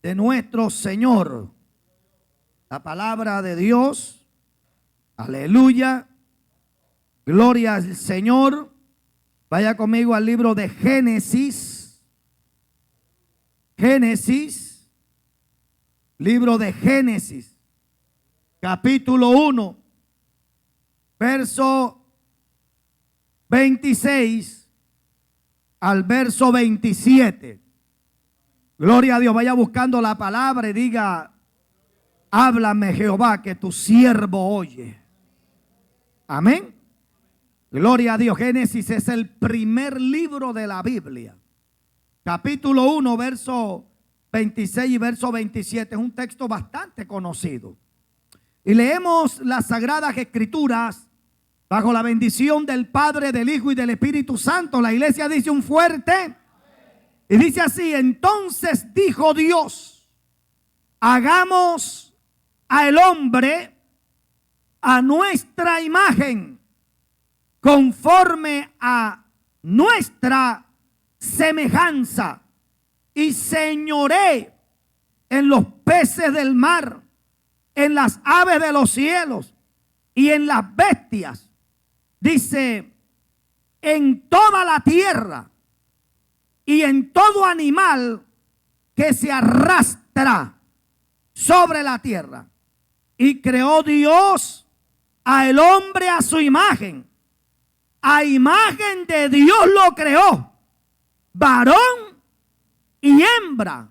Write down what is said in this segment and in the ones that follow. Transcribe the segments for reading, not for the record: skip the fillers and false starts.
de nuestro Señor. La palabra de Dios. Aleluya. Gloria al Señor. Vaya conmigo al libro de Génesis. Génesis. Libro de Génesis. Capítulo 1. Verso 26 al verso 27. Gloria a Dios. Vaya buscando la palabra y diga: háblame, Jehová, que tu siervo oye. Amén. Gloria a Dios. Génesis es el primer libro de la Biblia. Capítulo 1, verso 26 y verso 27. Es un texto bastante conocido. Y leemos las Sagradas Escrituras bajo la bendición del Padre, del Hijo y del Espíritu Santo. La iglesia dice un fuerte. Y dice así: entonces dijo Dios, hagamos al hombre a nuestra imagen, conforme a nuestra semejanza, y señoree en los peces del mar, en las aves de los cielos y en las bestias. Dice, en toda la tierra y en todo animal que se arrastra sobre la tierra. Y creó Dios al hombre a su imagen. A imagen de Dios lo creó. Varón y hembra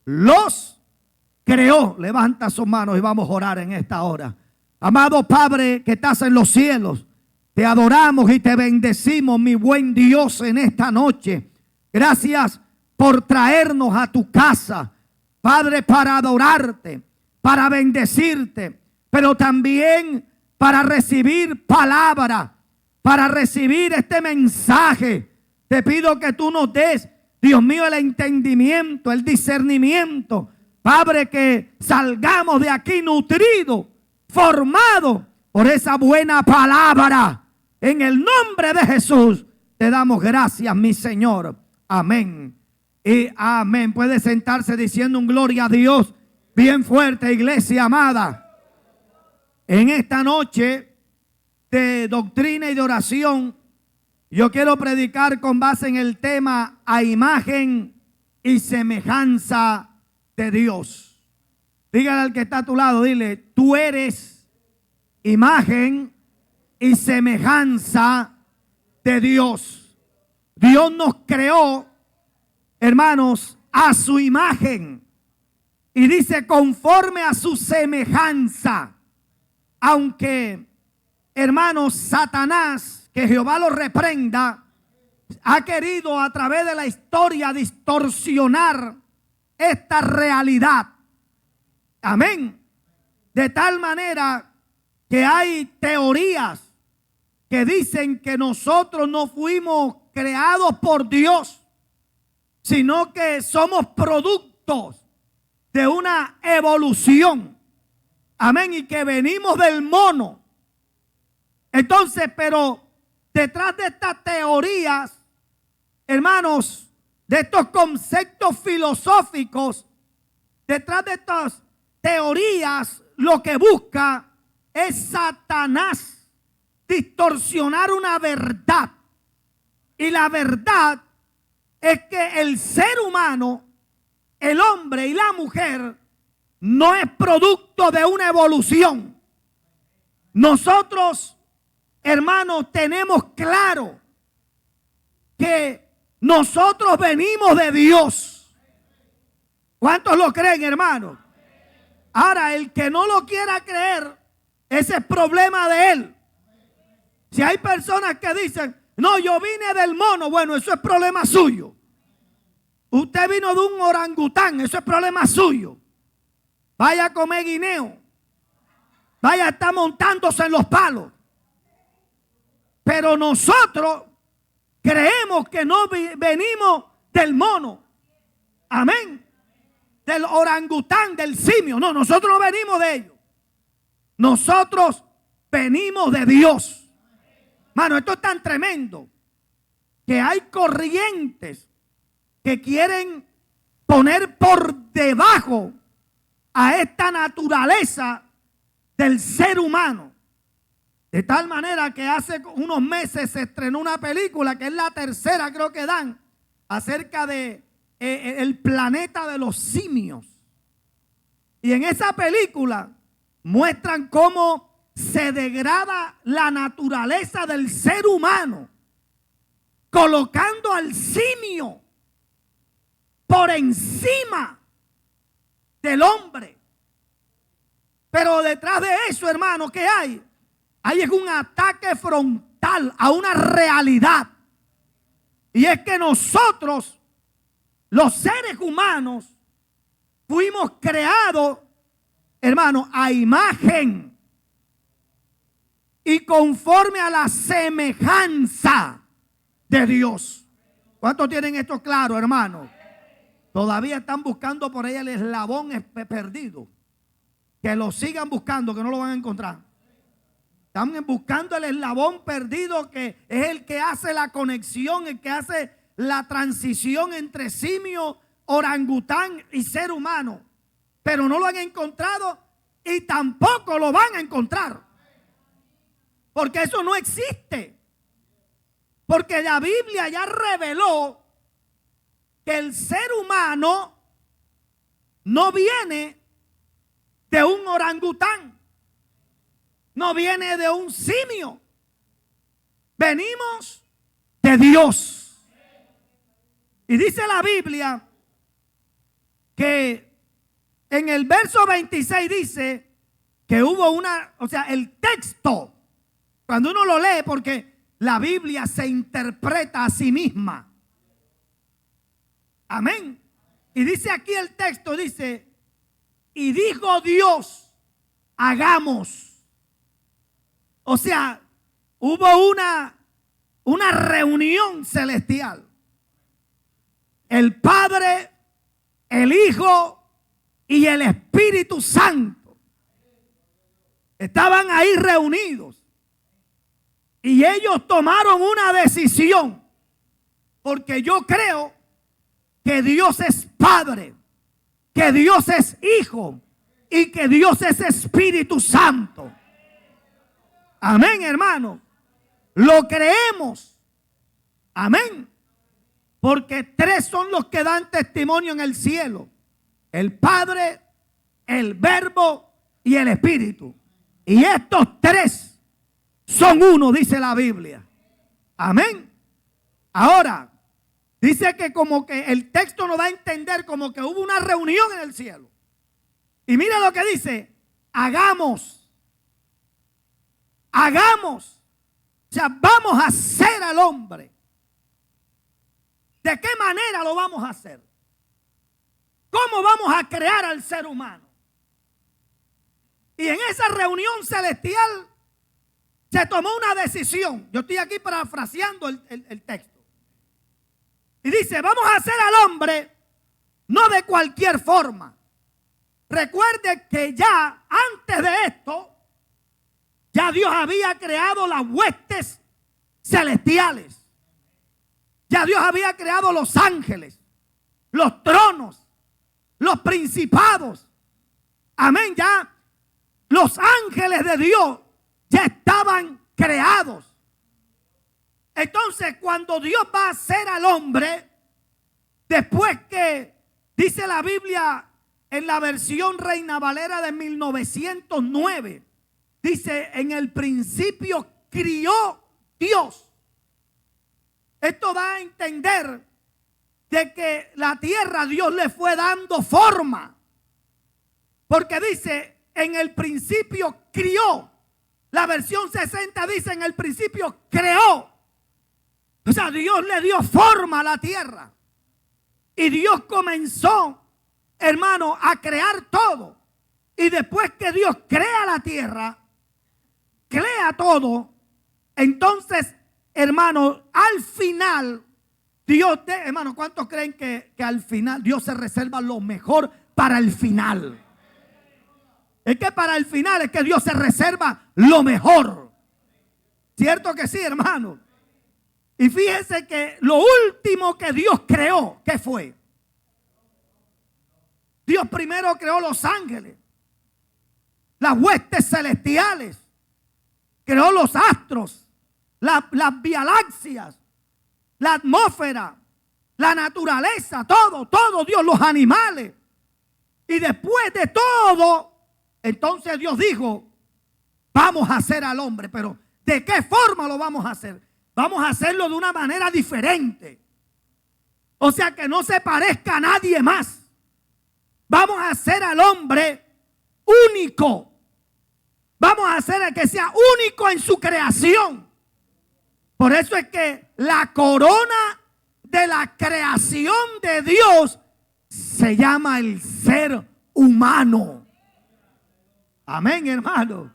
los creó. Levanta sus manos y vamos a orar en esta hora. Amado Padre que estás en los cielos, te adoramos y te bendecimos, mi buen Dios, en esta noche. Gracias por traernos a tu casa, Padre, para adorarte, para bendecirte, pero también para recibir palabra, para recibir este mensaje. Te pido que tú nos des, Dios mío, el entendimiento, el discernimiento. Padre, que salgamos de aquí nutridos, formados por esa buena palabra. En el nombre de Jesús te damos gracias, mi Señor. Amén y amén. Puede sentarse diciendo un gloria a Dios bien fuerte, iglesia amada. En esta noche de doctrina y de oración, yo quiero predicar con base en el tema a imagen y semejanza de Dios. Dígale al que está a tu lado, dile: tú eres imagen y semejanza de Dios. Dios nos creó, hermanos, a su imagen. Y dice conforme a su semejanza. Aunque, hermanos, Satanás, que Jehová lo reprenda, ha querido a través de la historia distorsionar esta realidad. Amén. De tal manera que hay teorías que dicen que nosotros no fuimos creados por Dios, sino que somos productos de una evolución. Amén. Y que venimos del mono. Entonces, pero detrás de estas teorías, hermanos, de estos conceptos filosóficos, detrás de estas teorías, lo que busca es Satanás distorsionar una verdad. Y la verdad es que el ser humano, el hombre y la mujer, no es producto de una evolución. Nosotros, hermanos, tenemos claro que nosotros venimos de Dios. ¿Cuántos lo creen, hermanos? Ahora, el que no lo quiera creer, ese es problema de él. Si hay personas que dicen: no, yo vine del mono, bueno, eso es problema suyo. Usted vino de un orangután, eso es problema suyo. Vaya a comer guineo. Vaya a estar montándose en los palos. Pero nosotros creemos que no venimos del mono. Amén. Del orangután, del simio. No, nosotros no venimos de ellos. Nosotros venimos de Dios. Mano, esto es tan tremendo que hay corrientes que quieren poner por debajo a esta naturaleza del ser humano. De tal manera que hace unos meses se estrenó una película, que es la tercera creo que dan, acerca de el planeta de los simios. Y en esa película muestran cómo se degrada la naturaleza del ser humano, colocando al simio por encima del hombre. Pero detrás de eso, hermano, ¿qué hay? Hay un ataque frontal a una realidad. Y es que nosotros, los seres humanos, fuimos creados, hermano, a imagen y conforme a la semejanza de Dios. ¿Cuántos tienen esto claro, hermano? Todavía están buscando por ahí el eslabón perdido. Que lo sigan buscando, que no lo van a encontrar. Están buscando el eslabón perdido, que es el que hace la conexión, el que hace la transición entre simio, orangután y ser humano. Pero no lo han encontrado y tampoco lo van a encontrar. Porque eso no existe. Porque la Biblia ya reveló que el ser humano no viene de un orangután, no viene de un simio. Venimos de Dios. Y dice la Biblia que en el verso 26 dice que hubo el texto, cuando uno lo lee, porque la Biblia se interpreta a sí misma. Amén. Y dice aquí el texto, dice, y dijo Dios, hagamos. O sea, hubo una reunión celestial. El Padre, el Hijo y el Espíritu Santo estaban ahí reunidos. Y ellos tomaron una decisión. Porque yo creo que Dios es Padre, que Dios es Hijo y que Dios es Espíritu Santo. Amén, hermano. Lo creemos. Amén. Porque tres son los que dan testimonio en el cielo: el Padre, el Verbo y el Espíritu. Y estos tres son uno, dice la Biblia. Amén. Ahora, dice que como que el texto nos da a entender como que hubo una reunión en el cielo. Y mira lo que dice: hagamos. Hagamos. O sea, vamos a hacer al hombre. ¿De qué manera lo vamos a hacer? ¿Cómo vamos a crear al ser humano? Y en esa reunión celestial se tomó una decisión. Yo estoy aquí parafraseando el texto. Y dice, vamos a hacer al hombre no de cualquier forma. Recuerde que ya antes de esto, ya Dios había creado las huestes celestiales. Ya Dios había creado los ángeles, los tronos, los principados. Amén. Ya los ángeles de Dios ya estaban creados. Entonces, cuando Dios va a hacer al hombre, después que dice la Biblia en la versión Reina Valera de 1909, dice, en el principio crió Dios. Esto da a entender de que la tierra Dios le fue dando forma. Porque dice, en el principio crió. La versión 60 dice, en el principio creó. O sea, Dios le dio forma a la tierra. Y Dios comenzó, hermano, a crear todo. Y después que Dios crea la tierra, crea todo, entonces, hermano, al final, Dios, hermano, ¿cuántos creen que al final Dios se reserva lo mejor para el final? Es que para el final es que Dios se reserva lo mejor. ¿Cierto que sí, hermano? Y fíjense que lo último que Dios creó, ¿qué fue? Dios primero creó los ángeles, las huestes celestiales, creó los astros, las galaxias, la atmósfera, la naturaleza, todo Dios, los animales. Y después de todo, entonces Dios dijo, vamos a hacer al hombre. Pero ¿de qué forma lo vamos a hacer? Vamos a hacerlo de una manera diferente. O sea, que no se parezca a nadie más. Vamos a hacer al hombre único. Vamos a hacer el que sea único en su creación. Por eso es que la corona de la creación de Dios se llama el ser humano. Amén, hermano.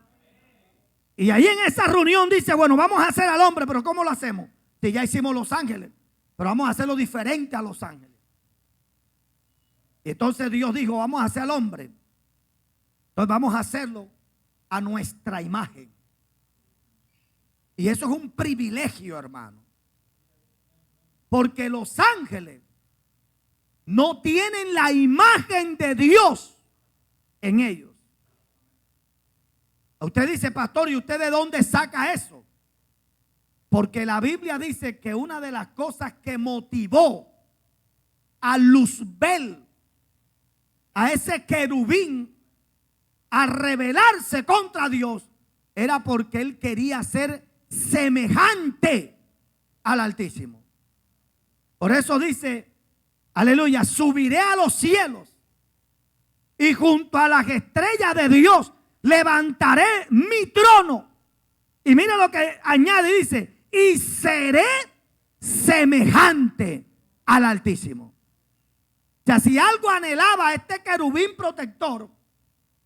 Y ahí en esa reunión dice, bueno, vamos a hacer al hombre, pero ¿cómo lo hacemos? Si ya hicimos los ángeles, pero vamos a hacerlo diferente a los ángeles. Y entonces Dios dijo, vamos a hacer al hombre. Entonces vamos a hacerlo a nuestra imagen. Y eso es un privilegio, hermano. Porque los ángeles no tienen la imagen de Dios en ellos. Usted dice, pastor, ¿y usted de dónde saca eso? Porque la Biblia dice que una de las cosas que motivó a Luzbel, a ese querubín, a rebelarse contra Dios, era porque él quería ser semejante al Altísimo. Por eso dice, aleluya, subiré a los cielos y junto a las estrellas de Dios levantaré mi trono. Y mira lo que añade, dice, y seré semejante al Altísimo. O sea, si algo anhelaba este querubín protector,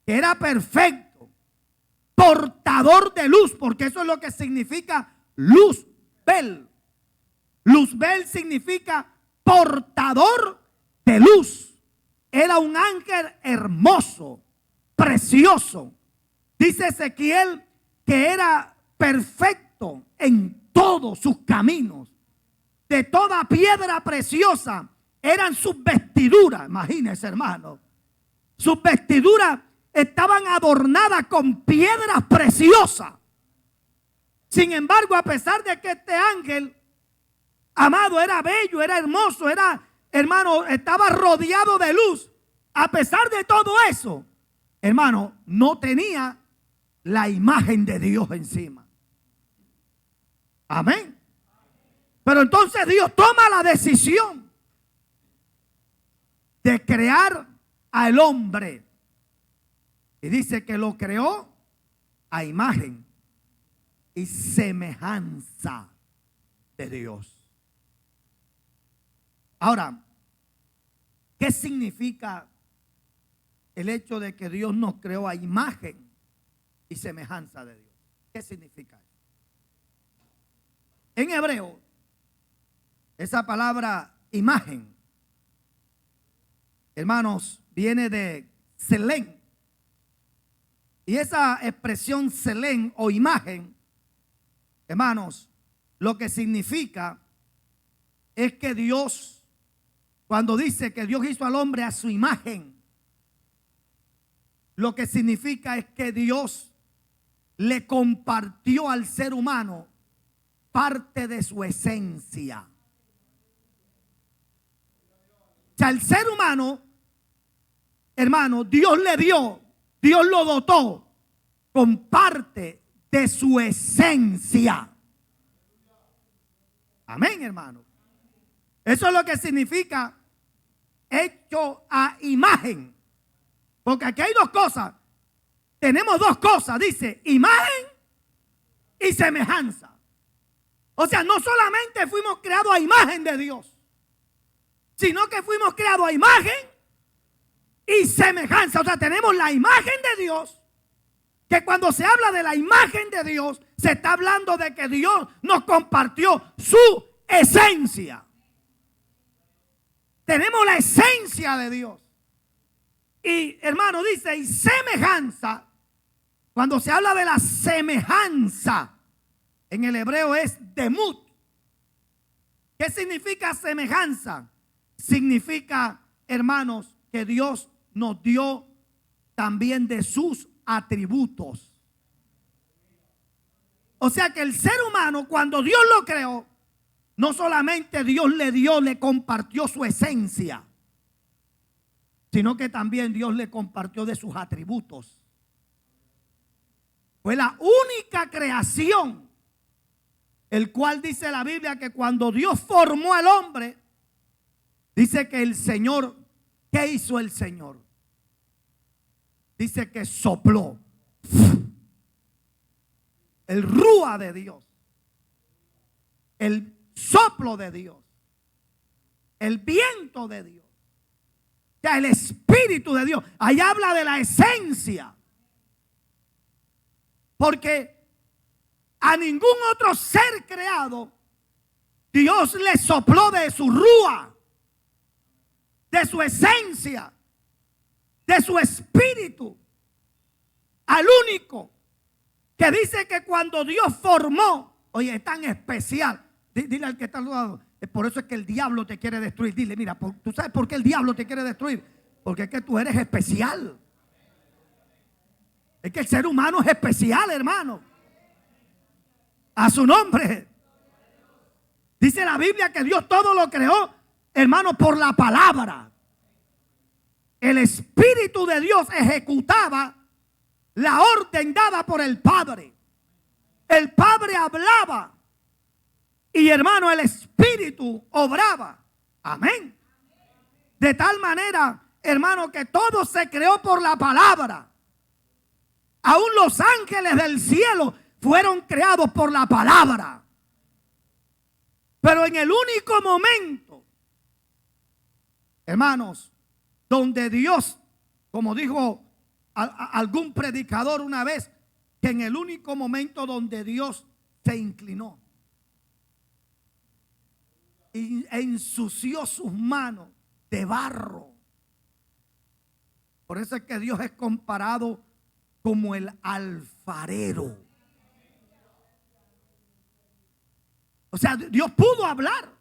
que era perfecto, portador de luz, porque eso es lo que significa Luzbel. Luzbel significa portador de luz. Era un ángel hermoso, precioso. Dice Ezequiel que era perfecto en todos sus caminos. De toda piedra preciosa eran sus vestiduras. Imagínense, hermano. Sus vestiduras estaban adornadas con piedras preciosas. Sin embargo, a pesar de que este ángel amado era bello, era hermoso, era, hermano, estaba rodeado de luz, a pesar de todo eso, hermano, no tenía la imagen de Dios encima. Amén. Pero entonces Dios toma la decisión de crear al hombre. Y dice que lo creó a imagen y semejanza de Dios. Ahora, ¿qué significa el hecho de que Dios nos creó a imagen y semejanza de Dios? ¿Qué significa eso? En hebreo, esa palabra imagen, hermanos, viene de selén. Y esa expresión selén o imagen, hermanos, lo que significa es que Dios, cuando dice que Dios hizo al hombre a su imagen, lo que significa es que Dios le compartió al ser humano parte de su esencia. O sea, el ser humano, hermano, Dios le dio, Dios lo dotó con parte de su esencia. Amén, hermano. Eso es lo que significa hecho a imagen. Porque aquí hay dos cosas. Tenemos dos cosas, dice, imagen y semejanza. O sea, no solamente fuimos creados a imagen de Dios, sino que fuimos creados a imagen y semejanza. O sea, tenemos la imagen de Dios, que cuando se habla de la imagen de Dios, se está hablando de que Dios nos compartió su esencia. Tenemos la esencia de Dios. Y hermano dice, y semejanza, cuando se habla de la semejanza, en el hebreo es demut. ¿Qué significa semejanza? Significa, hermanos, que Dios nos dio también de sus atributos. O sea que el ser humano, cuando Dios lo creó, no solamente Dios le compartió su esencia, sino que también Dios le compartió de sus atributos. Fue la única creación, el cual dice la Biblia que cuando Dios formó al hombre, dice que el Señor, ¿qué hizo el Señor? Dice que sopló. El rúa de Dios, el soplo de Dios, el viento de Dios, o sea, el Espíritu de Dios. Ahí habla de la esencia, porque a ningún otro ser creado Dios le sopló de su rúa, de su esencia, de su espíritu. Al único que dice que cuando Dios formó, oye, es tan especial. Dile al que está al lado, por eso es que el diablo te quiere destruir. Dile, mira, ¿tú sabes por qué el diablo te quiere destruir? Porque es que tú eres especial. Es que el ser humano es especial, hermano. A su nombre. Dice la Biblia que Dios todo lo creó, hermano, por la palabra. El Espíritu de Dios ejecutaba la orden dada por el Padre. El Padre hablaba y, hermano, el Espíritu obraba. Amén. De tal manera, hermano, que todo se creó por la palabra. Aún los ángeles del cielo fueron creados por la palabra. Pero en el único momento, hermanos, donde Dios, como dijo algún predicador una vez, que en el único momento donde Dios se inclinó e ensució sus manos de barro. Por eso es que Dios es comparado como el alfarero. O sea, Dios pudo hablar.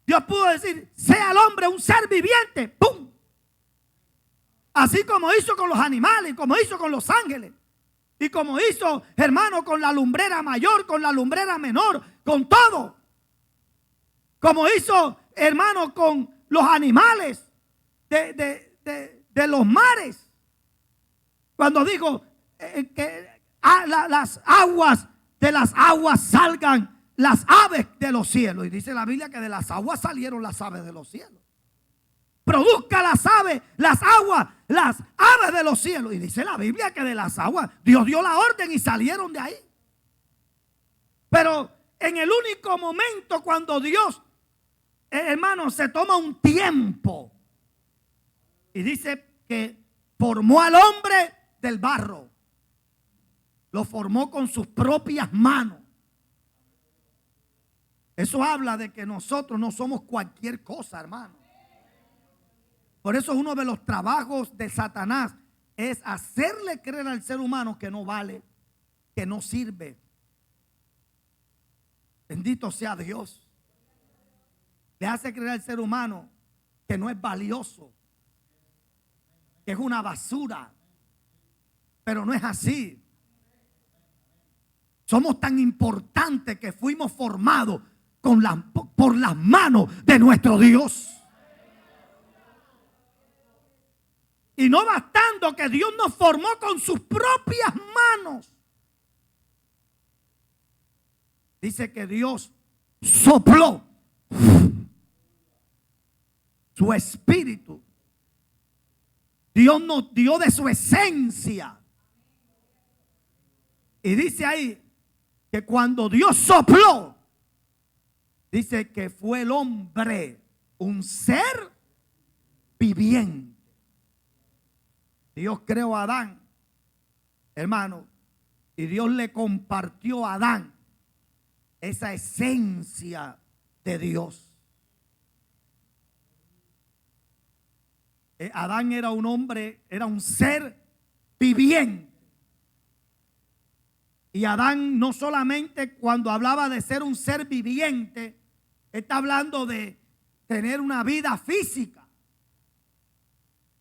Dios pudo decir, sea el hombre un ser viviente. ¡Pum! Así como hizo con los animales, como hizo con los ángeles. Y como hizo, hermano, con la lumbrera mayor, con la lumbrera menor, con todo. Como hizo, hermano, con los animales de los mares. Cuando dijo que las aguas de las aguas salgan las aves de los cielos. Y dice la Biblia que de las aguas salieron las aves de los cielos. Produzca las aves de los cielos. Y dice la Biblia que de las aguas Dios dio la orden y salieron de ahí. Pero en el único momento cuando Dios, hermano, se toma un tiempo y dice que formó al hombre del barro, lo formó con sus propias manos. Eso habla de que nosotros no somos cualquier cosa, hermano. Por eso uno de los trabajos de Satanás es hacerle creer al ser humano que no vale, que no sirve. Bendito sea Dios. Le hace creer al ser humano que no es valioso, que es una basura. Pero no es así. Somos tan importantes que fuimos formados por las manos de nuestro Dios. Y no bastando que Dios nos formó con sus propias manos. Dice que Dios sopló su espíritu. Dios nos dio de su esencia. Y dice ahí que cuando Dios sopló, dice que fue el hombre un ser viviente. Dios creó a Adán, hermano, y Dios le compartió a Adán esa esencia de Dios. Adán era un hombre, era un ser viviente. Y Adán no solamente cuando hablaba de ser un ser viviente, está hablando de tener una vida física.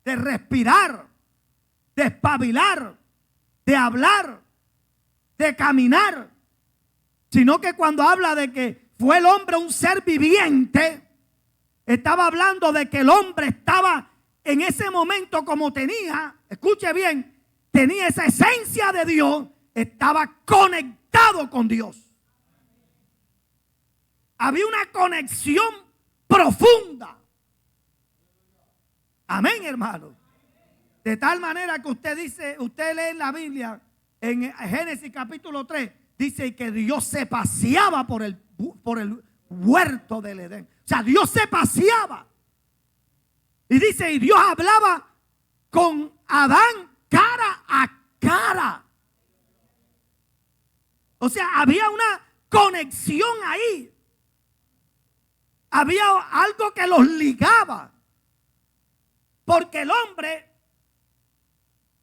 de respirar, de espabilar, de hablar, de caminar, sino que cuando habla de que fue el hombre un ser viviente, estaba hablando de que el hombre estaba en ese momento como tenía, escuche bien, tenía esa esencia de Dios, estaba conectado con Dios. Había una conexión profunda. Amén, hermano. De tal manera que usted dice, usted lee en la Biblia, en Génesis capítulo 3, dice que Dios se paseaba por el huerto del Edén. O sea, Dios se paseaba. Y dice, y Dios hablaba con Adán cara a cara. O sea, había una conexión ahí. Había algo que los ligaba. Porque el hombre,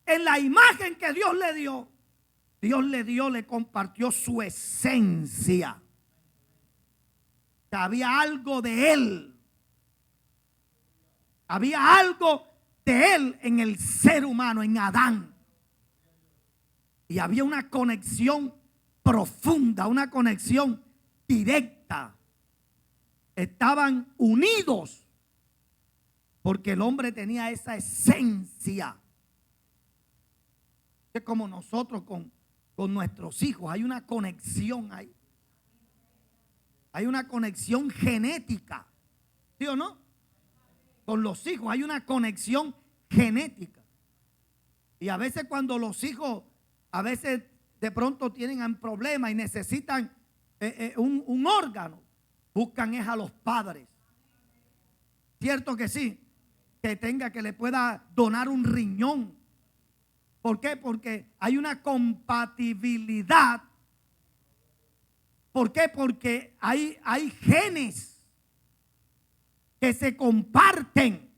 en la imagen que Dios le compartió su esencia. Que había algo de él. Había algo de él en el ser humano, en Adán. Y había una conexión profunda, una conexión directa. Estaban unidos porque el hombre tenía esa esencia. Es como nosotros con nuestros hijos, hay una conexión ahí. Hay una conexión genética, ¿sí o no? Con los hijos hay una conexión genética. Y a veces cuando los hijos, a veces de pronto tienen problemas y necesitan un órgano, buscan es a los padres. Cierto que sí, que le pueda donar un riñón. ¿Por qué? Porque hay una compatibilidad. ¿Por qué? Porque hay genes que se comparten.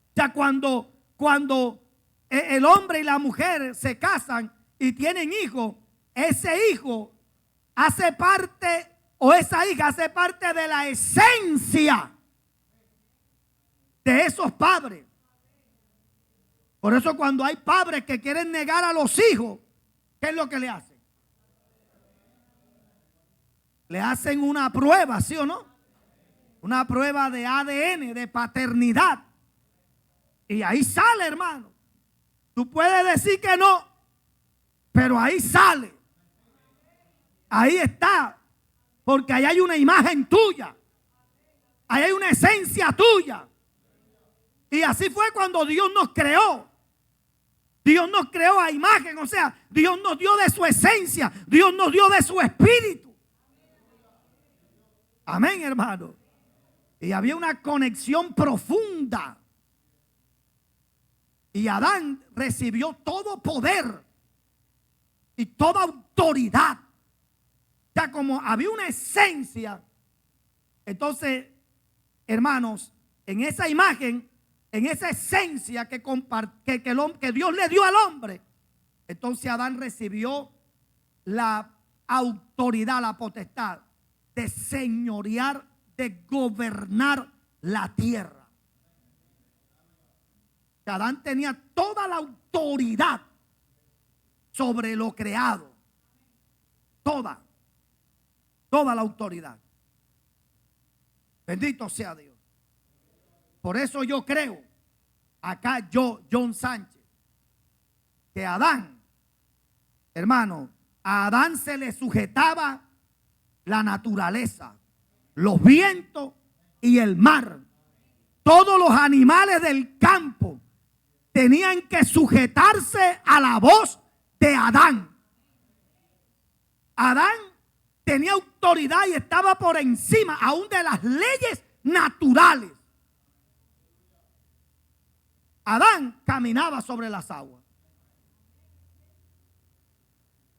O sea, cuando el hombre y la mujer se casan y tienen hijos, ese hijo hace parte, o esa hija hace parte de la esencia de esos padres. Por eso cuando hay padres que quieren negar a los hijos, ¿qué es lo que le hacen? Le hacen una prueba, ¿sí o no? Una prueba de ADN, de paternidad. Y ahí sale, hermano. Tú puedes decir que no, pero ahí sale. Ahí está. Porque ahí hay una imagen tuya. Ahí hay una esencia tuya. Y así fue cuando Dios nos creó. Dios nos creó a imagen, o sea, Dios nos dio de su esencia, Dios nos dio de su espíritu. Amén, hermano. Y había una conexión profunda. Y Adán recibió todo poder y toda autoridad. O sea, como había una esencia, entonces, hermanos, en esa imagen, en esa esencia que Dios le dio al hombre, entonces Adán recibió la autoridad, la potestad de señorear, de gobernar la tierra. Adán tenía toda la autoridad sobre lo creado. Toda la autoridad. Bendito sea Dios. Por eso yo creo, acá John Sánchez, que Adán, hermano, a Adán se le sujetaba la naturaleza, los vientos y el mar. Todos los animales del campo tenían que sujetarse a la voz de Adán. Adán tenía autoridad y estaba por encima aún de las leyes naturales. Adán caminaba sobre las aguas.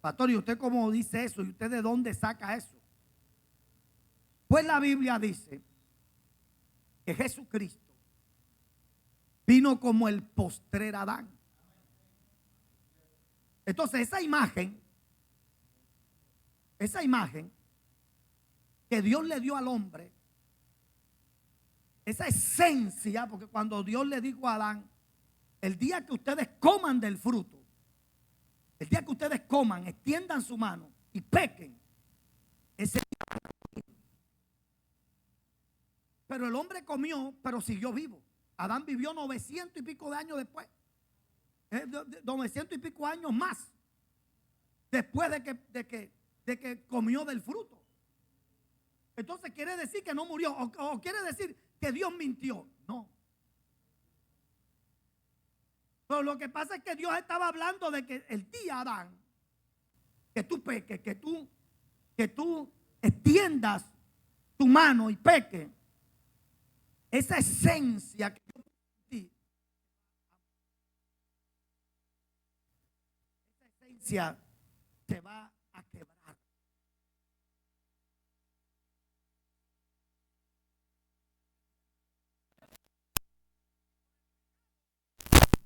Pastor, ¿y usted cómo dice eso? ¿Y usted de dónde saca eso? Pues la Biblia dice que Jesucristo vino como el postrer Adán. Entonces esa imagen que Dios le dio al hombre esa esencia, porque cuando Dios le dijo a Adán, el día que ustedes coman del fruto, el día que ustedes coman, extiendan su mano y pequen, ese día. Pero el hombre comió, pero siguió vivo. Adán vivió 900 y pico de años después. 900 y pico años más después de que comió del fruto. Entonces quiere decir que no murió, o quiere decir que Dios mintió. No. Pero lo que pasa es que Dios estaba hablando de que el día, Adán, que tú peques, que tú extiendas tu mano y peques, esa esencia que yo puse en ti, esa esencia se va a quebrar.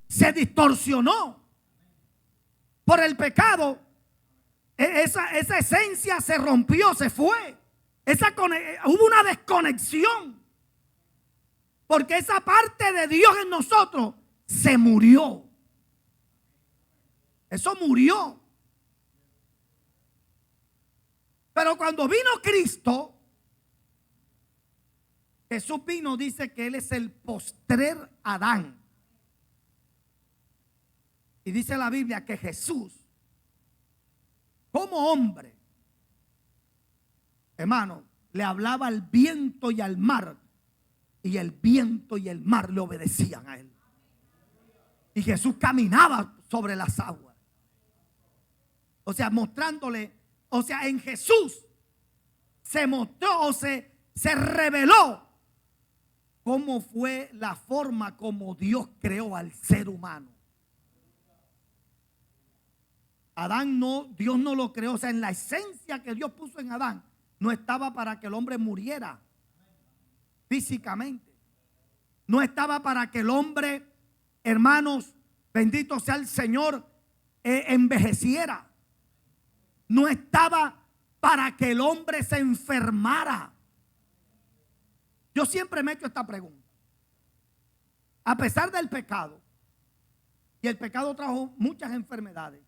Se distorsionó por el pecado. Esa esencia se rompió, se fue. Hubo una desconexión. Porque esa parte de Dios en nosotros se murió. Eso murió. Pero cuando vino Cristo, Jesús vino, dice que Él es el postrer Adán. Y dice la Biblia que Jesús, como hombre, hermano, le hablaba al viento y al mar. Y el viento y el mar le obedecían a Él. Y Jesús caminaba sobre las aguas. O sea, mostrándole, o sea, en Jesús se mostró o se reveló cómo fue la forma como Dios creó al ser humano. Adán no, Dios no lo creó, o sea, en la esencia que Dios puso en Adán, no estaba para que el hombre muriera físicamente. No estaba para que el hombre, hermanos, bendito sea el Señor, envejeciera. No estaba para que el hombre se enfermara. Yo siempre me he hecho esta pregunta. A pesar del pecado, y el pecado trajo muchas enfermedades,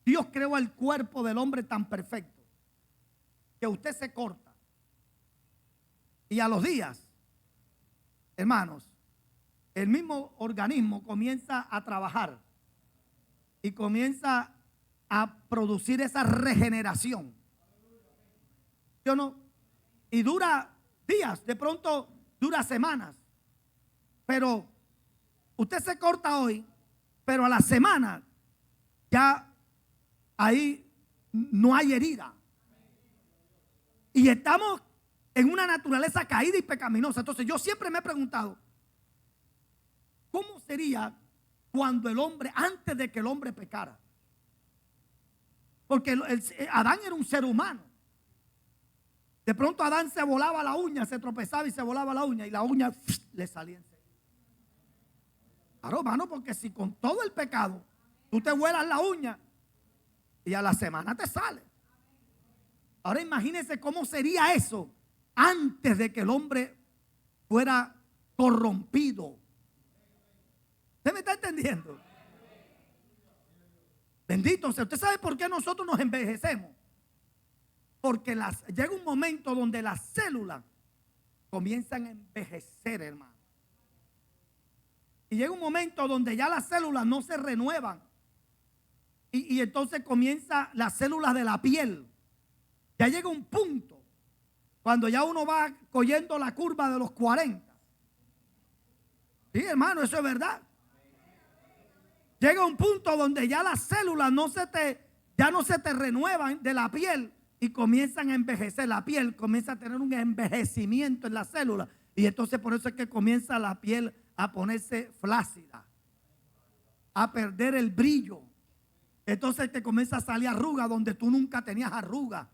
Dios creó el cuerpo del hombre tan perfecto que usted se corta y a los días, hermanos, el mismo organismo comienza a trabajar y comienza a producir esa regeneración. ¿Yo no? Y dura días, de pronto dura semanas. Pero usted se corta hoy, pero a la semana ya ahí no hay herida. Y estamos en una naturaleza caída y pecaminosa. Entonces yo siempre me he preguntado, ¿cómo sería cuando el hombre, antes de que el hombre pecara? Porque Adán era un ser humano. De pronto Adán se volaba la uña, se tropezaba y se volaba la uña y la uña le salía enseguida. Claro, hermano, porque si con todo el pecado tú te vuelas la uña y a la semana te sale. Ahora imagínense cómo sería eso antes de que el hombre fuera corrompido. ¿Usted me está entendiendo? Bendito sea. ¿Usted sabe por qué nosotros nos envejecemos? Porque llega un momento donde las células comienzan a envejecer, hermano. Y llega un momento donde ya las células no se renuevan. Y entonces comienza las células de la piel. Ya llega un punto cuando ya uno va cogiendo la curva de los 40. Sí, hermano, eso es verdad. Llega un punto donde ya las células ya no se te renuevan de la piel y comienzan a envejecer. La piel comienza a tener un envejecimiento en la célula. Y entonces por eso es que comienza la piel a ponerse flácida, a perder el brillo. Entonces te comienza a salir arruga donde tú nunca tenías arruga.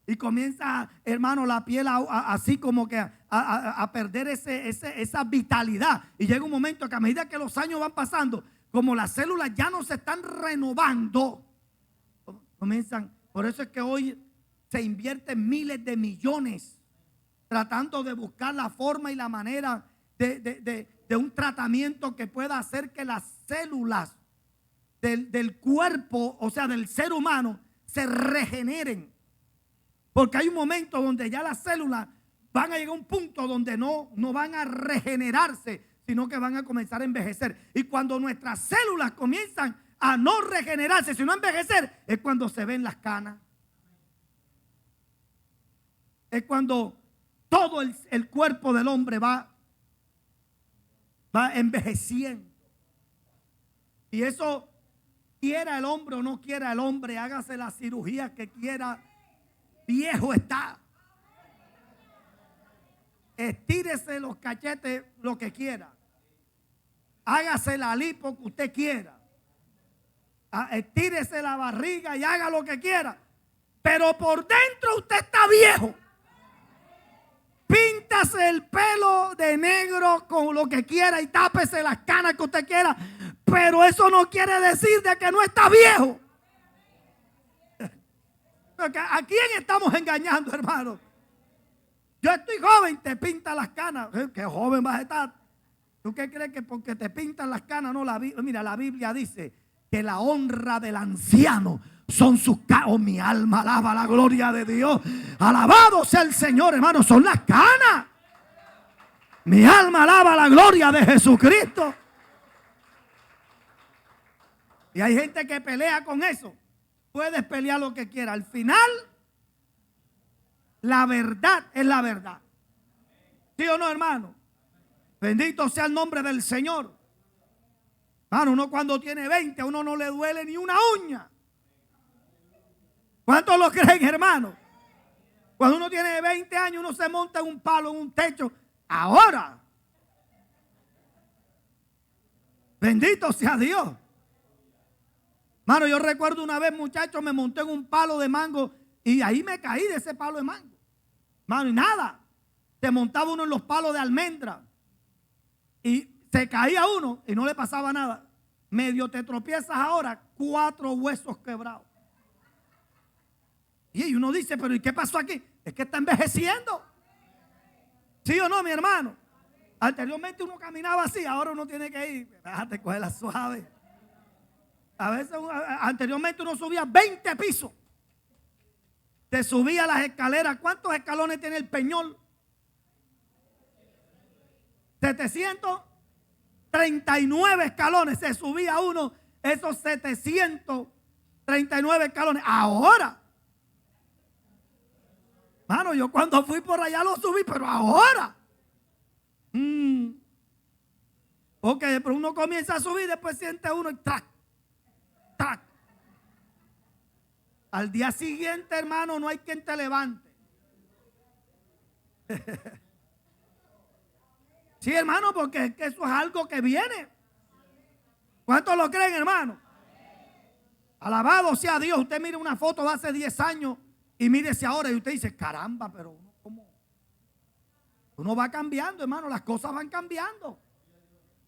Y comienza, hermano, la piel así como que a perder esa vitalidad. Y llega un momento que a medida que los años van pasando, como las células ya no se están renovando, comienzan. Por eso es que hoy se invierten miles de millones tratando de buscar la forma y la manera de un tratamiento que pueda hacer que las células del cuerpo, o sea, del ser humano, se regeneren. Porque hay un momento donde ya las células van a llegar a un punto donde no van a regenerarse, sino que van a comenzar a envejecer. Y cuando nuestras células comienzan a no regenerarse, sino a envejecer, es cuando se ven las canas. Es cuando todo el cuerpo del hombre va envejeciendo. Y eso, quiera el hombre o no quiera el hombre, hágase la cirugía que quiera, viejo está. Estírese los cachetes lo que quiera. Hágase la lipo que usted quiera. Estírese la barriga y haga lo que quiera. Pero por dentro usted está viejo. Píntase el pelo de negro con lo que quiera y tápese las canas que usted quiera. Pero eso no quiere decir de que no está viejo. ¿A quién estamos engañando, hermano? Yo estoy joven, te pintan las canas. ¿Qué joven vas a estar? ¿Tú qué crees que porque te pintan las canas? No, mira, la Biblia dice que la honra del anciano son sus canas. Oh, mi alma alaba la gloria de Dios. Alabado sea el Señor, hermano. Son las canas. Mi alma alaba la gloria de Jesucristo. Y hay gente que pelea con eso. Puedes pelear lo que quieras. Al final, la verdad es la verdad. ¿Sí o no, hermano? Bendito sea el nombre del Señor. Hermano, uno cuando tiene 20, a uno no le duele ni una uña. ¿Cuántos lo creen, hermano? Cuando uno tiene 20 años, uno se monta en un palo, en un techo. Ahora, bendito sea Dios. Hermano, yo recuerdo una vez, muchacho, me monté en un palo de mango y ahí me caí de ese palo de mango. Hermano, y nada. Se montaba uno en los palos de almendra y se caía uno y no le pasaba nada. Medio te tropiezas ahora, 4 huesos quebrados. Y uno dice, pero ¿y qué pasó aquí? Es que está envejeciendo. ¿Sí o no, mi hermano? Anteriormente uno caminaba así, ahora uno tiene que ir. Déjate cogerla suave. A veces, anteriormente uno subía 20 pisos. Te subía las escaleras. ¿Cuántos escalones tiene el Peñol? 739 escalones. Se subía uno esos 739 escalones. Ahora, mano, yo cuando fui por allá lo subí, pero ahora. Ok, pero uno comienza a subir, después siente uno y ¡trac! ¡trac! Al día siguiente, hermano, no hay quien te levante. Sí, hermano, porque eso es algo que viene. ¿Cuántos lo creen, hermano? Alabado sea Dios. Usted mire una foto de hace 10 años y mírese ahora y usted dice, caramba, pero uno, ¿cómo? Uno va cambiando, hermano, las cosas van cambiando.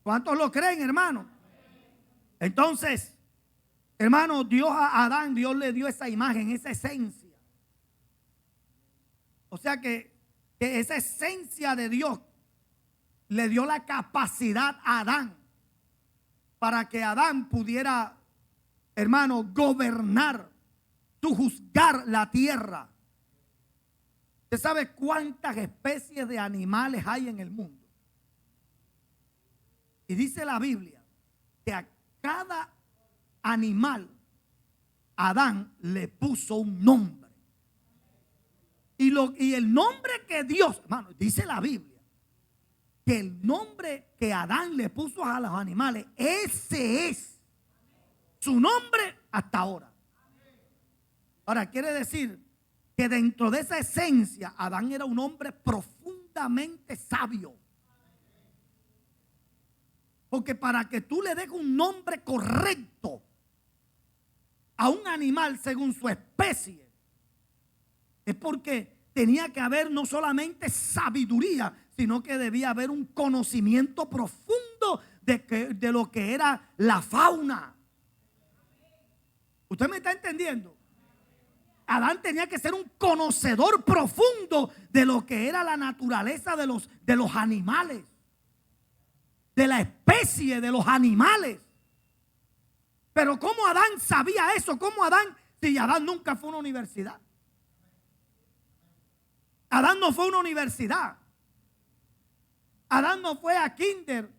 ¿Cuántos lo creen, hermano? Entonces, hermano, Dios a Adán, Dios le dio esa imagen, esa esencia. O sea que esa esencia de Dios le dio la capacidad a Adán para que Adán pudiera, hermano, gobernar, juzgar la tierra. ¿Usted sabe cuántas especies de animales hay en el mundo? Y dice la Biblia que a cada animal Adán le puso un nombre. Y el nombre que Dios, hermano, dice la Biblia, que el nombre que Adán le puso a los animales, ese es su nombre hasta ahora. Ahora, quiere decir que dentro de esa esencia, Adán era un hombre profundamente sabio. Porque para que tú le des un nombre correcto a un animal según su especie, es porque tenía que haber no solamente sabiduría, sino que debía haber un conocimiento profundo de lo que era la fauna. ¿Usted me está entendiendo? Adán tenía que ser un conocedor profundo de lo que era la naturaleza de los animales, de la especie de los animales. Pero ¿cómo Adán sabía eso? ¿Cómo Adán? Si Adán nunca fue a una universidad. Adán no fue a una universidad. Adán no fue a kinder,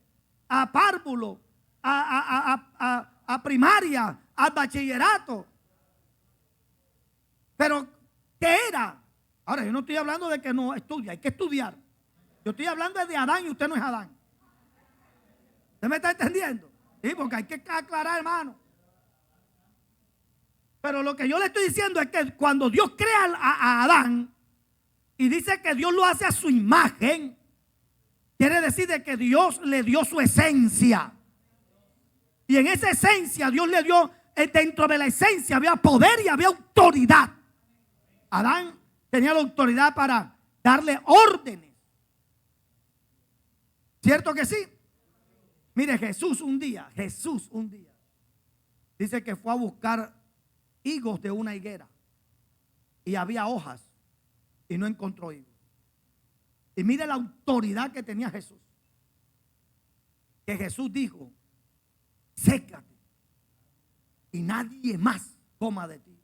a párvulo, a primaria, a bachillerato. Pero, ¿qué era? Ahora, yo no estoy hablando de que no estudia, hay que estudiar. Yo estoy hablando de Adán y usted no es Adán. ¿Usted me está entendiendo? Sí, porque hay que aclarar, hermano. Pero lo que yo le estoy diciendo es que cuando Dios crea a Adán y dice que Dios lo hace a su imagen, quiere decir de que Dios le dio su esencia. Y en esa esencia Dios le dio, dentro de la esencia había poder y había autoridad. Adán tenía la autoridad para darle órdenes. ¿Cierto que sí? Mire, Jesús un día dice que fue a buscar higos de una higuera y había hojas y no encontró higos. Y mire la autoridad que tenía Jesús. Que Jesús dijo: sécate y nadie más coma de ti.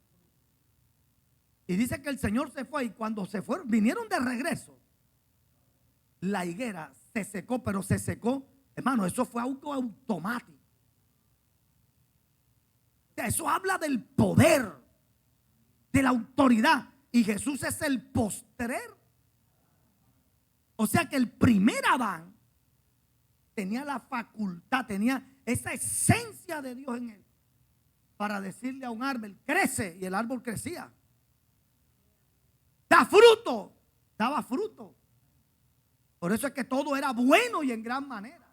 Y dice que el Señor se fue, y cuando se fueron, vinieron de regreso, la higuera se secó, pero se secó, hermano, eso fue algo automático. Eso habla del poder, de la autoridad. Y Jesús es el postrero. O sea que el primer Adán tenía la facultad, tenía esa esencia de Dios en él para decirle a un árbol: crece, y el árbol crecía. Da fruto, daba fruto. Por eso es que todo era bueno y en gran manera.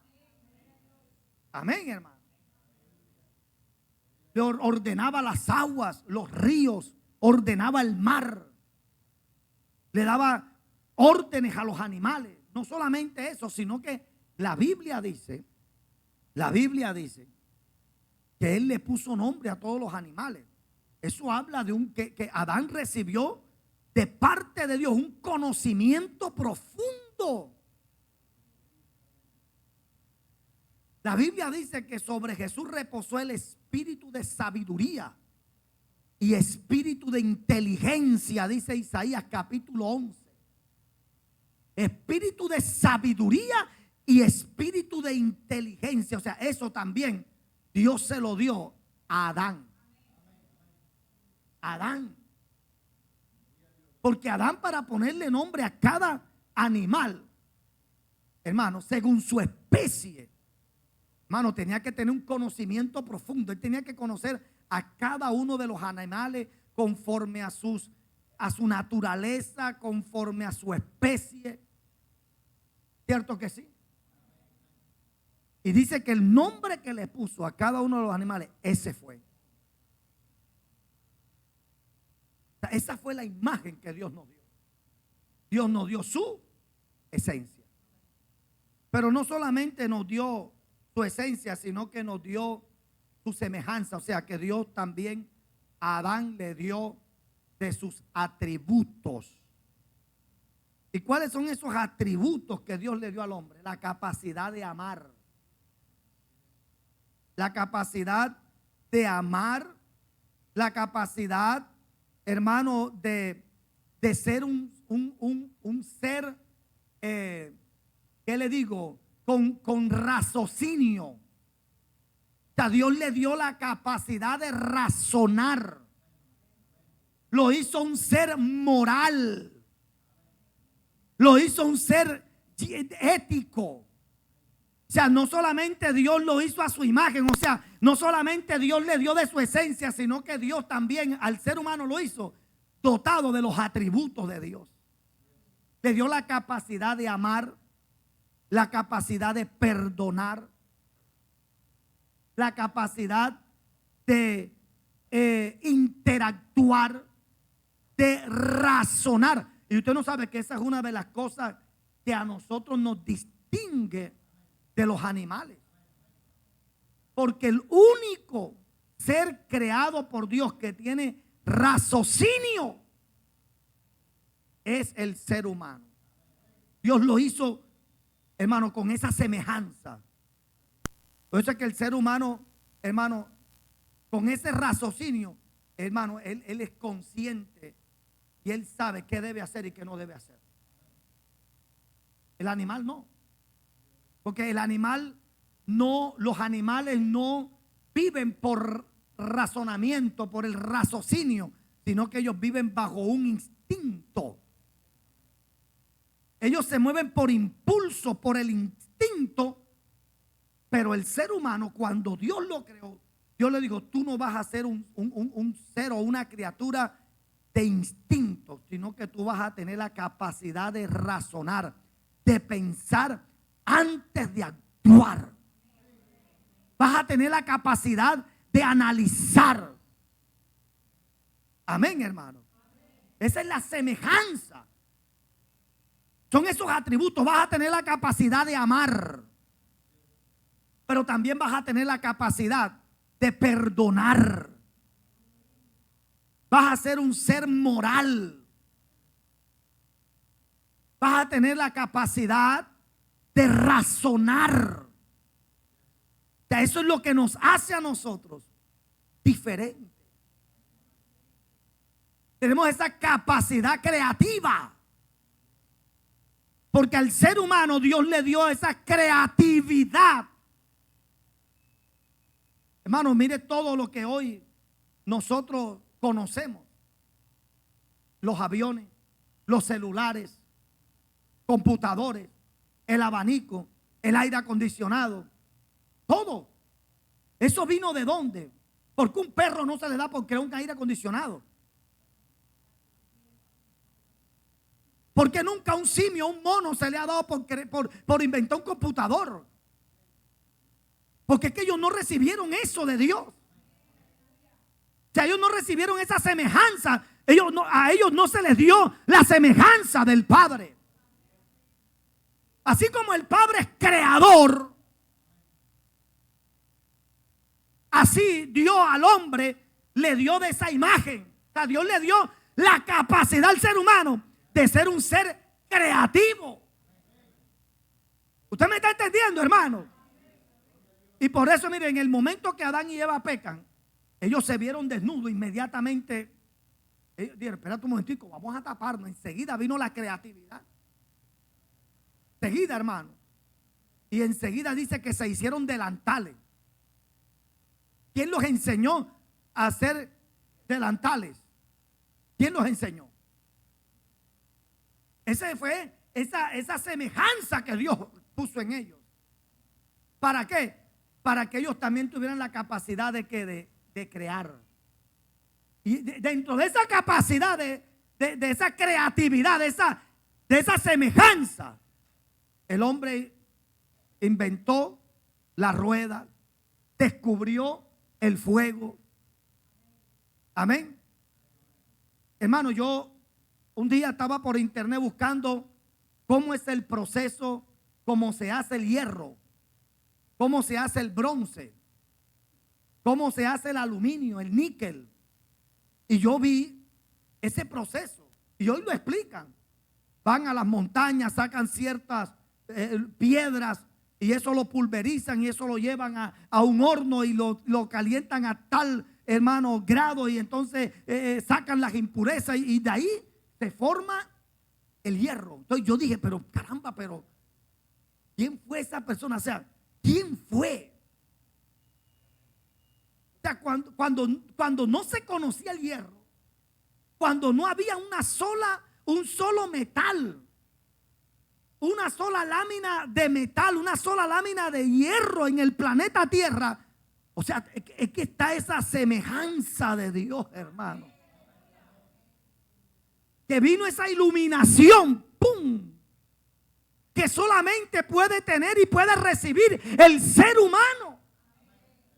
Amén, hermano. Le ordenaba las aguas, los ríos, ordenaba el mar, le daba órdenes a los animales. No solamente eso, sino que la Biblia dice que él le puso nombre a todos los animales. Eso habla de que Adán recibió de parte de Dios un conocimiento profundo. La Biblia dice que sobre Jesús reposó el espíritu de sabiduría y espíritu de inteligencia, dice Isaías capítulo 11. Espíritu de sabiduría y espíritu de inteligencia. O sea, eso también Dios se lo dio a Adán. Adán. Porque Adán, para ponerle nombre a cada animal, hermano, según su especie, hermano, tenía que tener un conocimiento profundo. Él tenía que conocer a cada uno de los animales conforme a su naturaleza, conforme a su especie. ¿Cierto que sí? Y dice que el nombre que le puso a cada uno de los animales, ese fue. Esa fue la imagen que Dios nos dio. Dios nos dio su esencia. Pero no solamente nos dio su esencia, sino que nos dio su semejanza. O sea que Dios también a Adán le dio de sus atributos. ¿Y cuáles son esos atributos que Dios le dio al hombre? La capacidad de amar. La capacidad de amar. La capacidad, hermano, de ser un ser, ¿qué le digo? Con raciocinio. O sea, Dios le dio la capacidad de razonar. Lo hizo un ser moral. Lo hizo un ser ético. O sea, no solamente Dios lo hizo a su imagen, o sea, no solamente Dios le dio de su esencia, sino que Dios también al ser humano lo hizo dotado de los atributos de Dios. Le dio la capacidad de amar, la capacidad de perdonar, la capacidad de interactuar, de razonar. Y usted no sabe que esa es una de las cosas que a nosotros nos distingue de los animales. Porque el único ser creado por Dios que tiene raciocinio es el ser humano. Dios lo hizo, hermano, con esa semejanza. Por eso es que el ser humano, hermano, con ese raciocinio, hermano, él es consciente y él sabe qué debe hacer y qué no debe hacer. El animal no. Porque el animal no, los animales no viven por razonamiento, por el raciocinio, sino que ellos viven bajo un instinto. Ellos se mueven por impulso, por el instinto. Pero el ser humano, cuando Dios lo creó, Dios le dijo: tú no vas a ser un ser o una criatura de instinto, sino que tú vas a tener la capacidad de razonar, de pensar antes de actuar. Vas a tener la capacidad de analizar. Amén, hermano. Esa es la semejanza. Son esos atributos. Vas a tener la capacidad de amar, pero también vas a tener la capacidad de perdonar. Vas a ser un ser moral. Vas a tener la capacidad de razonar. O sea, eso es lo que nos hace a nosotros diferentes. Tenemos esa capacidad creativa. Porque al ser humano Dios le dio esa creatividad. Hermano, mire todo lo que hoy nosotros conocemos. Los aviones, los celulares, computadores, el abanico, el aire acondicionado, todo. ¿Eso vino de dónde? Porque un perro no se le da por crear un aire acondicionado. Porque nunca a un simio, a un mono se le ha dado por inventar un computador. Porque es que ellos no recibieron eso de Dios. O sea, ellos no recibieron esa semejanza. A ellos no se les dio la semejanza del Padre. Así como el Padre es creador, así Dios al hombre le dio de esa imagen. O sea, Dios le dio la capacidad al ser humano de ser un ser creativo. ¿Usted me está entendiendo, hermano? Y por eso, miren, en el momento que Adán y Eva pecan, ellos se vieron desnudos inmediatamente. Ellos dijeron: espérate un momentico, vamos a taparnos. Enseguida vino la creatividad. Enseguida, hermano. Y enseguida dice que se hicieron delantales. ¿Quién los enseñó a hacer delantales? ¿Quién los enseñó? Esa fue esa semejanza que Dios puso en ellos. ¿Para qué? Para que ellos también tuvieran la capacidad de crear. Y dentro de esa capacidad, de esa creatividad, de esa semejanza, el hombre inventó la rueda, descubrió el fuego. Amén. Hermano, yo un día estaba por internet buscando cómo es el proceso, cómo se hace el hierro, cómo se hace el bronce, cómo se hace el aluminio, el níquel. Y yo vi ese proceso y hoy lo explican. Van a las montañas, sacan ciertas piedras y eso lo pulverizan y eso lo llevan a un horno y lo calientan a tal, hermano, grado, y entonces sacan las impurezas y de ahí se forma el hierro. Entonces yo dije: pero caramba, pero ¿quién fue esa persona? O sea, ¿quién fue? O sea, cuando no se conocía el hierro, cuando no había un solo metal, una sola lámina de metal, una sola lámina de hierro en el planeta Tierra. O sea, es que está esa semejanza de Dios, hermano. Que vino esa iluminación, ¡pum!, que solamente puede tener y puede recibir el ser humano.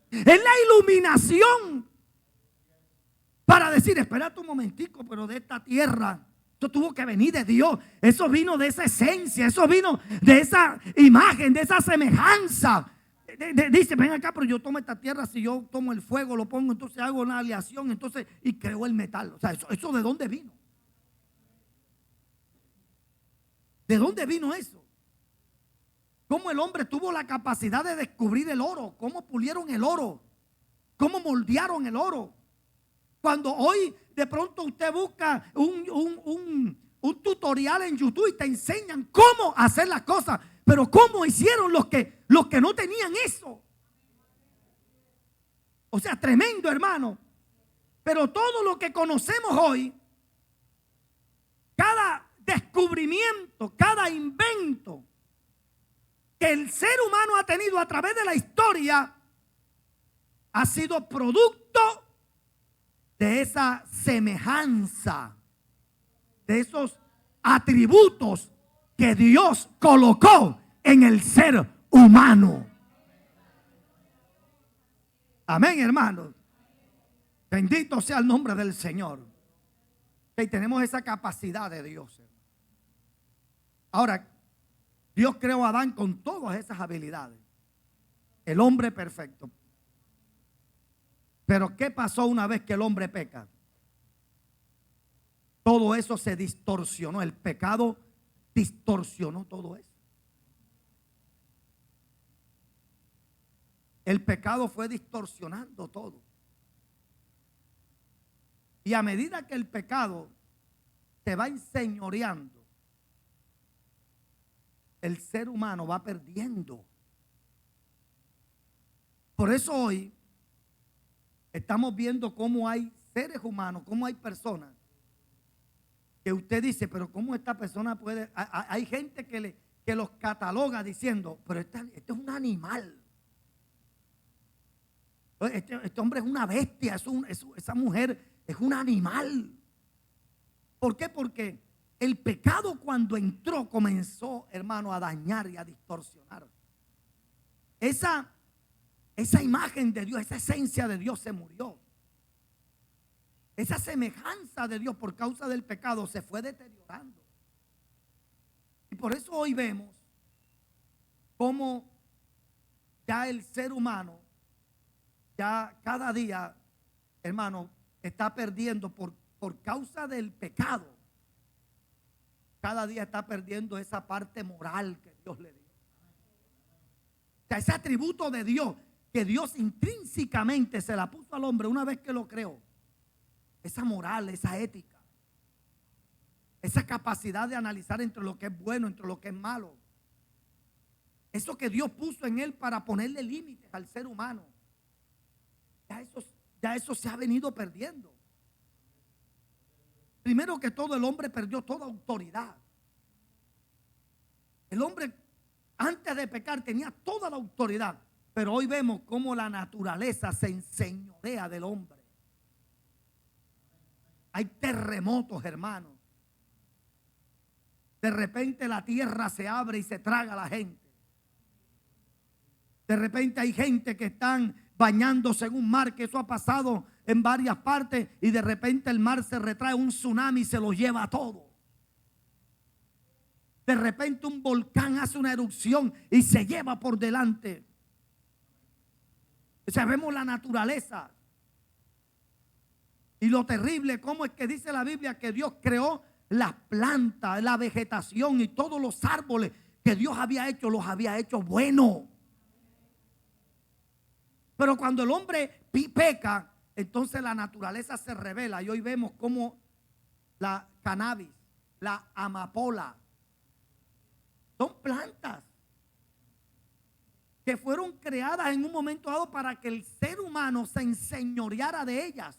Es la iluminación para decir: espérate un momentico, pero de esta tierra, esto tuvo que venir de Dios. Eso vino de esa esencia, eso vino de esa imagen, de esa semejanza. Dice, ven acá, pero yo tomo esta tierra, si yo tomo el fuego, lo pongo, entonces hago una aleación, entonces, y creo el metal. O sea, eso ¿de dónde vino? ¿De dónde vino eso? ¿Cómo el hombre tuvo la capacidad de descubrir el oro? ¿Cómo pulieron el oro? ¿Cómo moldearon el oro? Cuando hoy de pronto usted busca un tutorial en YouTube y te enseñan cómo hacer las cosas, pero cómo hicieron los que no tenían eso. O sea, tremendo, hermano. Pero todo lo que conocemos hoy, cada descubrimiento, cada invento que el ser humano ha tenido a través de la historia, ha sido producto de esa semejanza, de esos atributos que Dios colocó en el ser humano. Amén, hermanos. Bendito sea el nombre del Señor. Y tenemos esa capacidad de Dios. Ahora, Dios creó a Adán con todas esas habilidades. El hombre perfecto. Pero ¿qué pasó una vez que el hombre peca? Todo eso se distorsionó. El pecado distorsionó todo eso. El pecado fue distorsionando todo. Y a medida que el pecado se va enseñoreando, el ser humano va perdiendo. Por eso hoy estamos viendo cómo hay seres humanos, cómo hay personas que usted dice, pero cómo esta persona puede. Hay gente que los cataloga diciendo, pero este es un animal. Este hombre es una bestia, esa mujer es un animal. ¿Por qué? Porque el pecado cuando entró comenzó, hermano, a dañar y a distorsionar. Esa imagen de Dios, esa esencia de Dios se murió. Esa semejanza de Dios por causa del pecado se fue deteriorando. Y por eso hoy vemos cómo ya el ser humano, ya cada día, hermano, está perdiendo por causa del pecado. Cada día está perdiendo esa parte moral que Dios le dio. O sea, ese atributo de Dios que Dios intrínsecamente se la puso al hombre una vez que lo creó. Esa moral, esa ética, esa capacidad de analizar entre lo que es bueno, entre lo que es malo. Eso que Dios puso en él para ponerle límites al ser humano. Ya eso se ha venido perdiendo. Primero que todo, el hombre perdió toda autoridad. El hombre antes de pecar tenía toda la autoridad, pero hoy vemos cómo la naturaleza se enseñorea del hombre. Hay terremotos, hermanos. De repente la tierra se abre y se traga a la gente. De repente hay gente que están bañándose en un mar, que eso ha pasado en varias partes, y de repente el mar se retrae, un tsunami se lo lleva a todo. De repente un volcán hace una erupción y se lleva por delante. O sea, vemos la naturaleza. Y lo terrible, cómo es que dice la Biblia que Dios creó las plantas, la vegetación y todos los árboles que Dios había hecho, los había hecho buenos. Pero cuando el hombre peca, entonces la naturaleza se revela. Y hoy vemos cómo la cannabis, la amapola, son plantas que fueron creadas en un momento dado para que el ser humano se enseñoreara de ellas.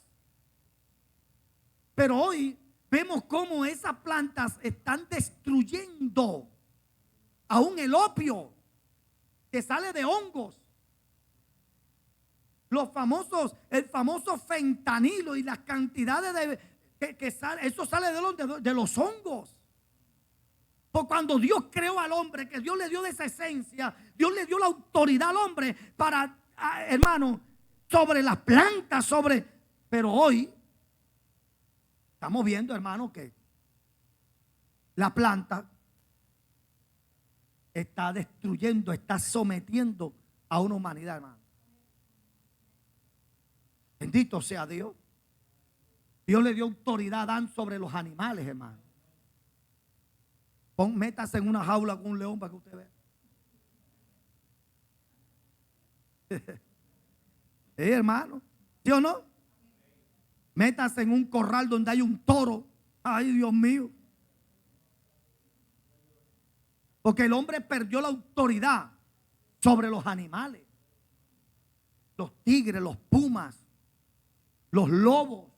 Pero hoy vemos cómo esas plantas están destruyendo aún el opio que sale de hongos. El famoso fentanilo y las cantidades que sale, eso sale de los hongos. Por cuando Dios creó al hombre, que Dios le dio de esa esencia, Dios le dio la autoridad al hombre para, hermano, sobre las plantas, pero hoy estamos viendo, hermano, que la planta está destruyendo, está sometiendo a una humanidad, hermano. Bendito sea Dios. Dios le dio autoridad a Adán sobre los animales, hermano. Métase en una jaula con un león para que usted vea. Hermano, ¿sí o no? Métase en un corral donde hay un toro. Ay, Dios mío. Porque el hombre perdió la autoridad sobre los animales. Los tigres, los pumas, los lobos.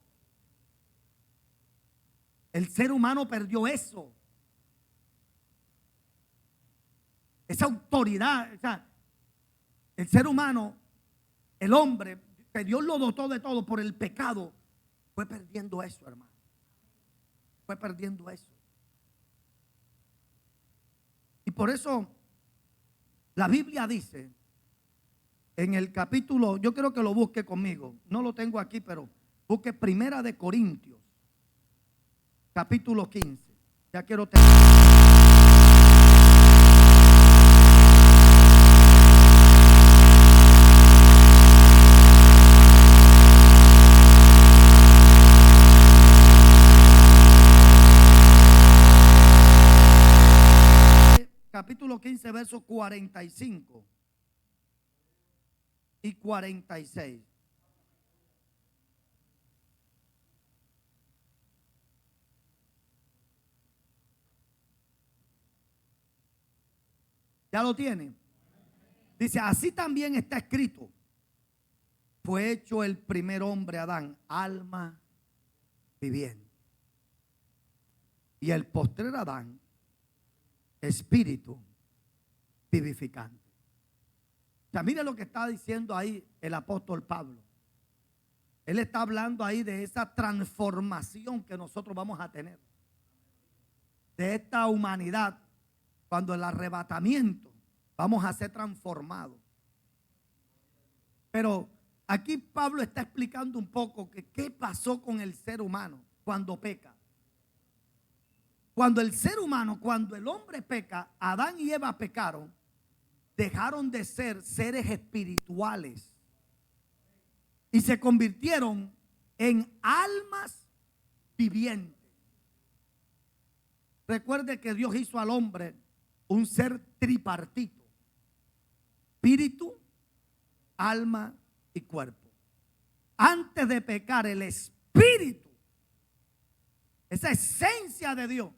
El ser humano perdió eso. Esa autoridad. O sea, el ser humano, el hombre, que Dios lo dotó de todo por el pecado, fue perdiendo eso, hermano. Fue perdiendo eso. Y por eso la Biblia dice en el capítulo, yo quiero que lo busque conmigo, no lo tengo aquí, pero busque Primera de Corintios, capítulo 15. Ya quiero terminar. Capítulo 15, versos 45 y 46. ¿Ya lo tienen? Dice, así también está escrito: fue hecho el primer hombre, Adán, alma viviente, y el postrer Adán, espíritu vivificante. O sea, mire lo que está diciendo ahí el apóstol Pablo. Él está hablando ahí de esa transformación que nosotros vamos a tener, de esta humanidad, cuando el arrebatamiento vamos a ser transformados. Pero aquí Pablo está explicando un poco que qué pasó con el ser humano cuando peca. Cuando el ser humano, cuando el hombre peca, Adán y Eva pecaron, dejaron de ser seres espirituales y se convirtieron en almas vivientes. Recuerde que Dios hizo al hombre un ser tripartito: espíritu, alma y cuerpo. Antes de pecar, el espíritu, esa esencia de Dios,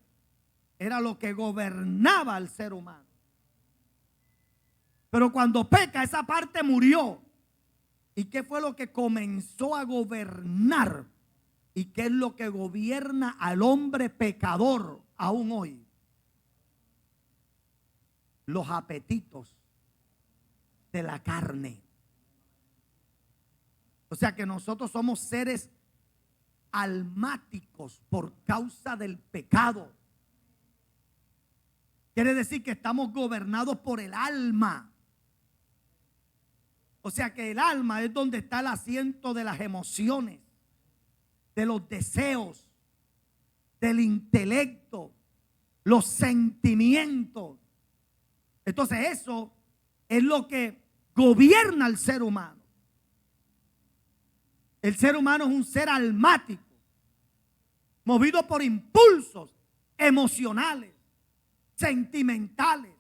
era lo que gobernaba al ser humano. Pero cuando peca, esa parte murió. ¿Y qué fue lo que comenzó a gobernar? ¿Y qué es lo que gobierna al hombre pecador aún hoy? Los apetitos de la carne. O sea que nosotros somos seres almáticos por causa del pecado. Quiere decir que estamos gobernados por el alma. O sea que el alma es donde está el asiento de las emociones, de los deseos, del intelecto, los sentimientos. Entonces eso es lo que gobierna al ser humano. El ser humano es un ser almático, movido por impulsos emocionales, sentimentales.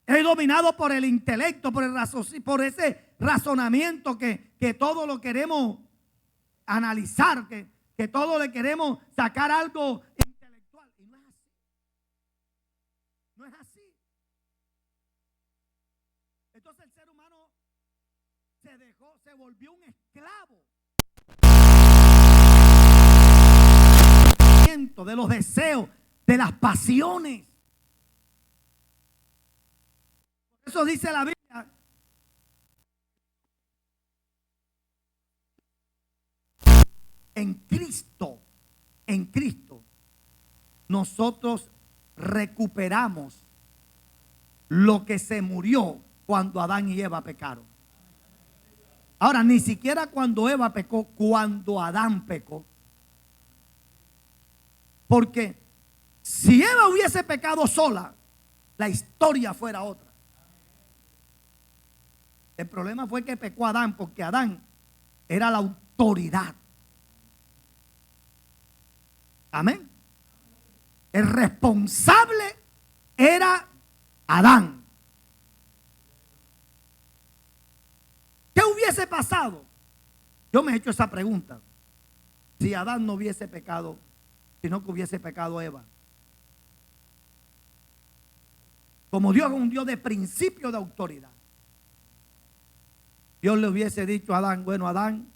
Es dominado por el intelecto, por ese razonamiento que todo lo queremos analizar, que todo le queremos sacar algo intelectual. Y no es así. No es así. Entonces el ser humano se volvió un esclavo de los deseos, de las pasiones. Por eso dice la Biblia: en Cristo, nosotros recuperamos lo que se murió cuando Adán y Eva pecaron. Ahora, ni siquiera cuando Eva pecó, cuando Adán pecó. Porque si Eva hubiese pecado sola, la historia fuera otra. El problema fue que pecó Adán, porque Adán era la autoridad. Amén. El responsable era Adán. ¿Qué hubiese pasado? Yo me he hecho esa pregunta. Si Adán no hubiese pecado, sino que hubiese pecado Eva. Como Dios es un Dios de principio de autoridad, Dios le hubiese dicho a Adán: bueno, Adán,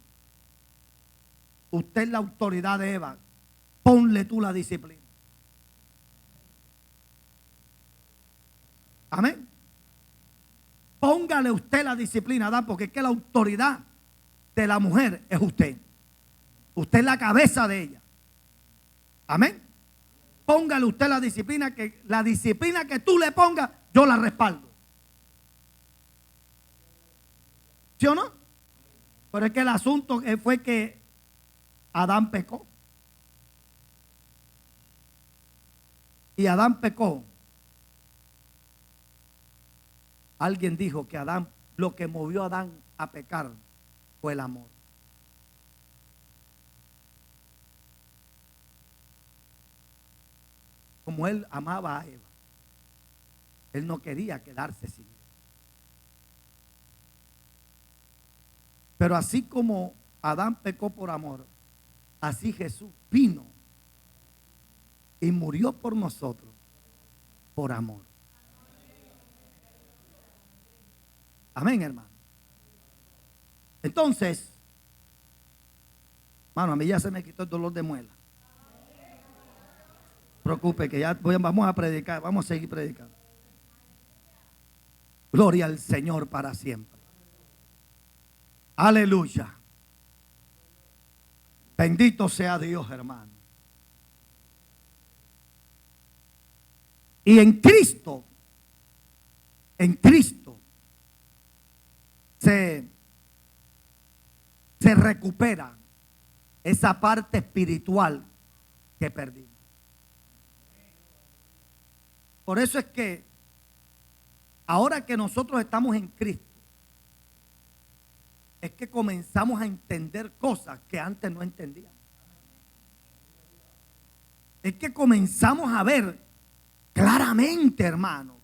usted es la autoridad de Eva, ponle tú la disciplina. Amén. Póngale usted la disciplina, Adán, porque es que la autoridad de la mujer es usted. Usted es la cabeza de ella. Amén. Póngale usted la disciplina que tú le pongas, yo la respaldo. ¿Sí o no? Pero es que el asunto fue que Adán pecó. Y Adán pecó. Alguien dijo que Adán, lo que movió a Adán a pecar fue el amor. Como él amaba a Eva, él no quería quedarse sin ella. Pero así como Adán pecó por amor, así Jesús vino y murió por nosotros por amor. Amén, hermano. Entonces, hermano, a mí ya se me quitó el dolor de muela. Preocupe que ya vamos a predicar, vamos a seguir predicando. Gloria al Señor para siempre. Aleluya. Bendito sea Dios, hermano. Y en Cristo se recupera esa parte espiritual que perdimos. Por eso es que ahora que nosotros estamos en Cristo, es que comenzamos a entender cosas que antes no entendíamos. Es que comenzamos a ver claramente, hermano.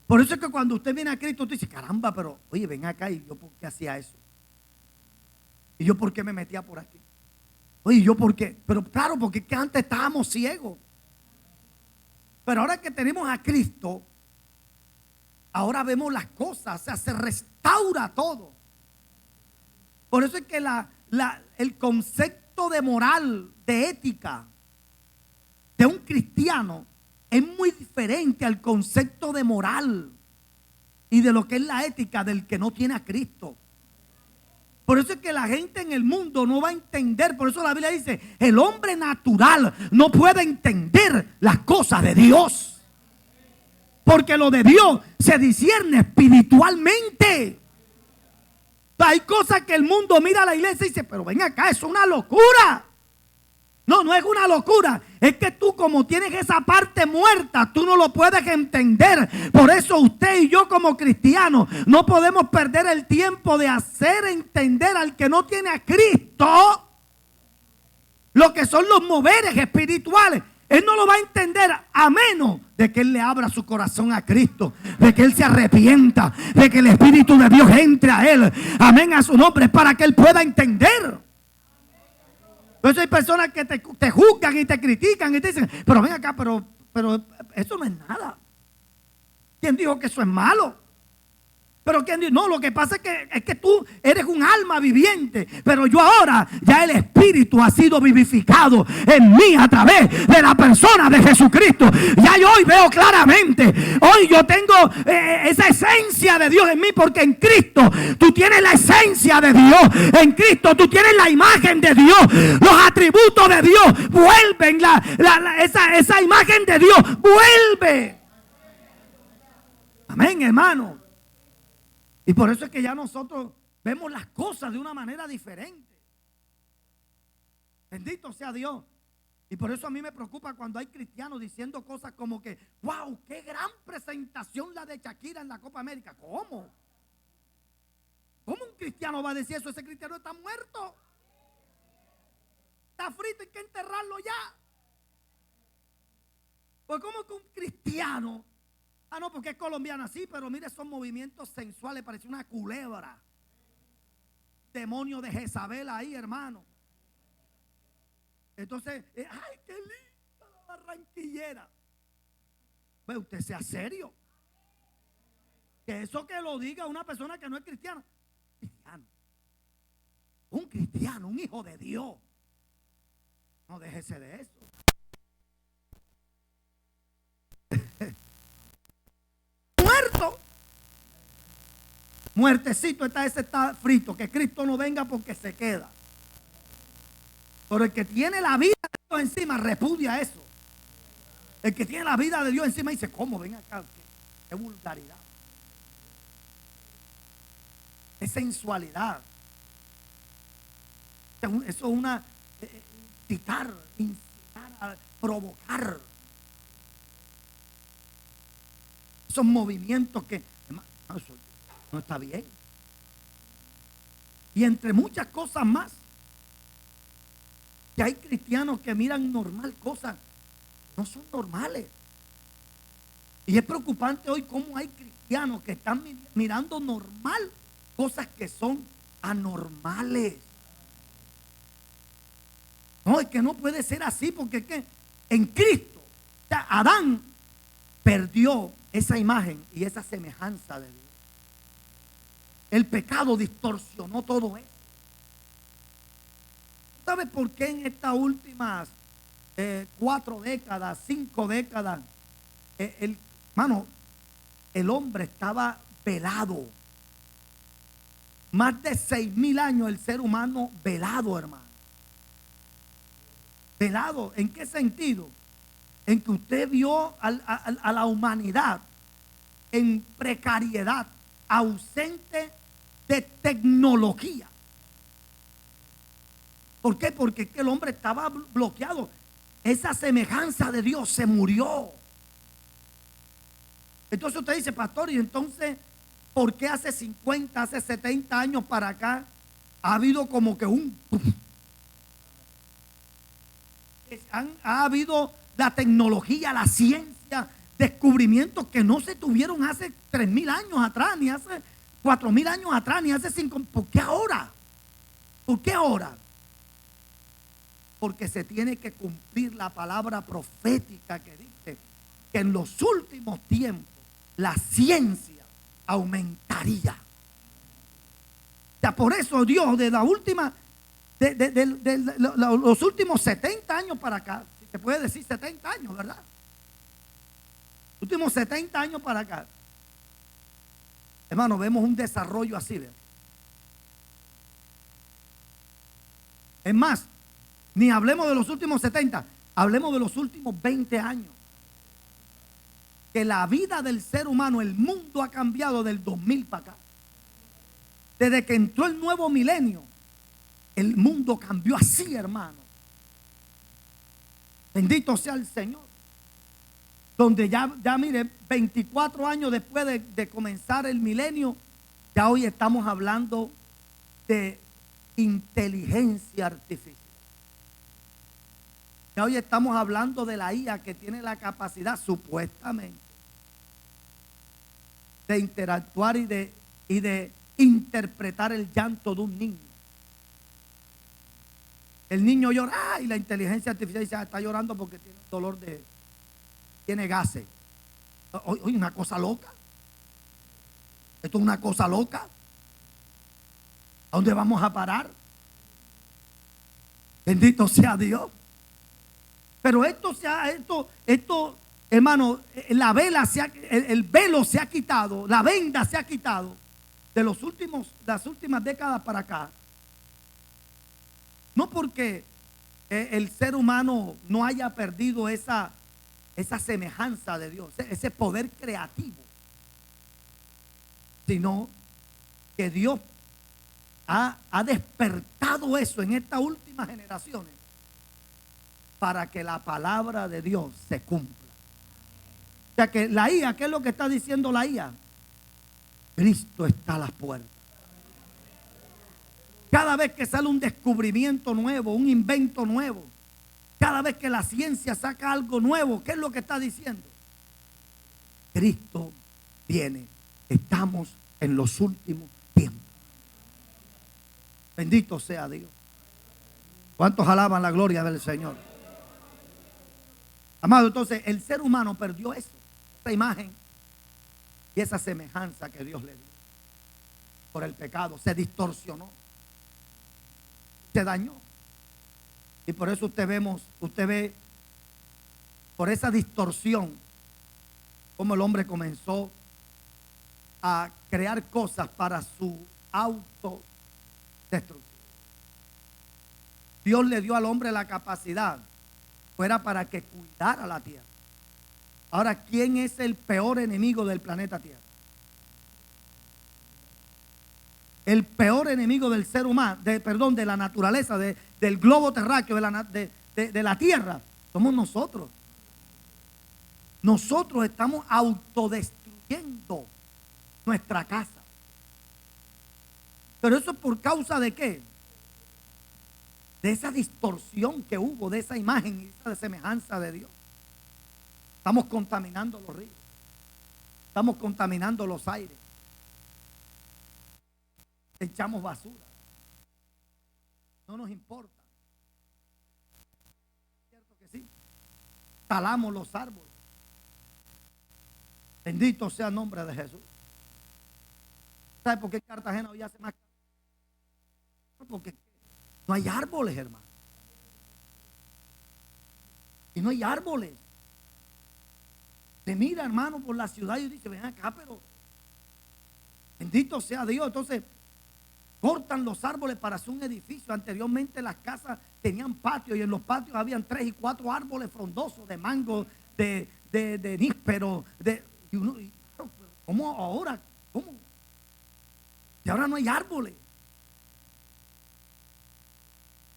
Por eso es que cuando usted viene a Cristo, usted dice: caramba, pero oye, ven acá, ¿y yo por qué hacía eso? ¿Y yo por qué me metía por aquí? Oye, ¿yo por qué? Pero claro, porque es que antes estábamos ciegos. Pero ahora que tenemos a Cristo, ahora vemos las cosas, o sea, se restaura todo. Por eso es que el concepto de moral, de ética de un cristiano es muy diferente al concepto de moral y de lo que es la ética del que no tiene a Cristo. Por eso es que la gente en el mundo no va a entender. Por eso la Biblia dice: el hombre natural no puede entender las cosas de Dios, porque lo de Dios se discierne espiritualmente. Hay cosas que el mundo mira a la iglesia y dice: pero ven acá, es una locura. No, no es una locura. Es que tú, como tienes esa parte muerta, tú no lo puedes entender. Por eso usted y yo, como cristianos, no podemos perder el tiempo de hacer entender al que no tiene a Cristo lo que son los moveres espirituales. Él no lo va a entender a menos de que él le abra su corazón a Cristo, de que él se arrepienta, de que el Espíritu de Dios entre a él. Amén, a su nombre, para que él pueda entender. Por eso hay personas que te juzgan y te critican y te dicen: pero ven acá, pero eso no es nada. ¿Quién dijo que eso es malo? Pero ¿quién dijo? No, lo que pasa es que tú eres un alma viviente, pero yo ahora, ya el Espíritu ha sido vivificado en mí a través de la persona de Jesucristo. Ya yo hoy veo claramente, hoy yo tengo esa esencia de Dios en mí, porque en Cristo tú tienes la esencia de Dios. En Cristo tú tienes la imagen de Dios. Los atributos de Dios vuelven, esa imagen de Dios vuelve. Amén, hermano. Y por eso es que ya nosotros vemos las cosas de una manera diferente. Bendito sea Dios. Y por eso a mí me preocupa cuando hay cristianos diciendo cosas como que, wow, qué gran presentación la de Shakira en la Copa América. ¿Cómo? ¿Cómo un cristiano va a decir eso? Ese cristiano está muerto. Está frito, hay que enterrarlo ya. Pues ¿cómo que un cristiano? Ah, no, porque es colombiana, sí, pero mire esos movimientos sensuales, parece una culebra. Demonio de Jezabel ahí, hermano. Entonces, ay, qué linda la barranquillera. Ve, usted sea serio. Que eso que lo diga una persona que no es cristiana. Cristiano. Un cristiano, un hijo de Dios. No déjese de eso. Muerto. Muertecito está, ese está frito. Que Cristo no venga porque se queda. Pero el que tiene la vida de Dios encima repudia eso. El que tiene la vida de Dios encima dice, ¿cómo? Ven acá. Qué vulgaridad. Es sensualidad. Eso es una incitar, a provocar. Esos movimientos que hermano, eso no está bien. Y entre muchas cosas más, que hay cristianos que miran normal cosas, no son normales. Y es preocupante hoy cómo hay cristianos que están mirando normal cosas que son anormales. No, es que no puede ser así, porque es que en Cristo, o sea, Adán perdió esa imagen y esa semejanza de Dios. El pecado distorsionó todo eso. ¿Sabe por qué en estas últimas 4 décadas, 5 décadas, el hombre estaba velado? Más de 6,000 años el ser humano velado, hermano. Velado, ¿en qué sentido? En que usted vio a la humanidad en precariedad, ausente de tecnología. ¿Por qué? Porque es que el hombre estaba bloqueado. Esa semejanza de Dios se murió. Entonces usted dice, pastor, y entonces, ¿por qué hace 50, hace 70 años para acá ha habido como que ha habido la tecnología, la ciencia, descubrimientos que no se tuvieron hace 3,000 años atrás, ni hace 4,000 años atrás, ni hace 5? ¿Por qué ahora? ¿Por qué ahora? Porque se tiene que cumplir la palabra profética que dice que en los últimos tiempos la ciencia aumentaría. O sea, por eso Dios de la última, los últimos 70 años para acá, si se puede decir 70 años, ¿verdad? Últimos 70 años para acá, hermano, vemos un desarrollo así, ¿verdad? Es más, ni hablemos de los últimos 70, hablemos de los últimos 20 años. Que la vida del ser humano, el mundo ha cambiado del 2000 para acá. Desde que entró el nuevo milenio, el mundo cambió así, hermano. Bendito sea el Señor. Donde ya mire, 24 años después de comenzar el milenio, ya hoy estamos hablando de inteligencia artificial. Ya hoy estamos hablando de la IA que tiene la capacidad supuestamente de interactuar y de interpretar el llanto de un niño. El niño llora y la inteligencia artificial dice, está llorando porque tiene dolor tiene gases. Oye, una cosa loca. Esto es una cosa loca. ¿A dónde vamos a parar? Bendito sea Dios. Pero esto, hermano, la vela el velo se ha quitado, la venda se ha quitado de las últimas décadas para acá. No porque el ser humano no haya perdido esa semejanza de Dios, ese poder creativo, sino que Dios ha despertado eso en estas últimas generaciones. para que la palabra de Dios se cumpla. O sea que la IA, ¿qué es lo que está diciendo la IA? Cristo está a las puertas. Cada vez que sale un descubrimiento nuevo, un invento nuevo, cada vez que la ciencia saca algo nuevo, ¿qué es lo que está diciendo? Cristo viene. Estamos en los últimos tiempos. Bendito sea Dios. ¿Cuántos alaban la gloria del Señor? Amado, entonces el ser humano perdió eso, esa imagen y esa semejanza que Dios le dio. Por el pecado se distorsionó, se dañó. Y por eso usted ve por esa distorsión cómo el hombre comenzó a crear cosas para su autodestrucción. Dios le dio al hombre la capacidad, fuera para que cuidara la tierra. Ahora, ¿quién es el peor enemigo del planeta Tierra? El peor enemigo del ser humano, de la naturaleza, del globo terráqueo, de la tierra, somos nosotros. Nosotros estamos autodestruyendo nuestra casa. Pero eso es por causa de qué? De esa distorsión que hubo, de esa imagen y esa semejanza de Dios. Estamos contaminando los ríos. Estamos contaminando los aires. Echamos basura. No nos importa. ¿Cierto que sí? Talamos los árboles. Bendito sea el nombre de Jesús. ¿Sabe por qué Cartagena hoy hace más calor? Porque no hay árboles, hermano. Y no hay árboles. Se mira, hermano, por la ciudad y dice, ven acá, pero bendito sea Dios. Entonces, cortan los árboles para hacer un edificio. Anteriormente las casas tenían patios y en los patios habían 3 y 4 árboles frondosos de mango, de níspero, ¿cómo ahora? ¿Cómo? Y ahora no hay árboles.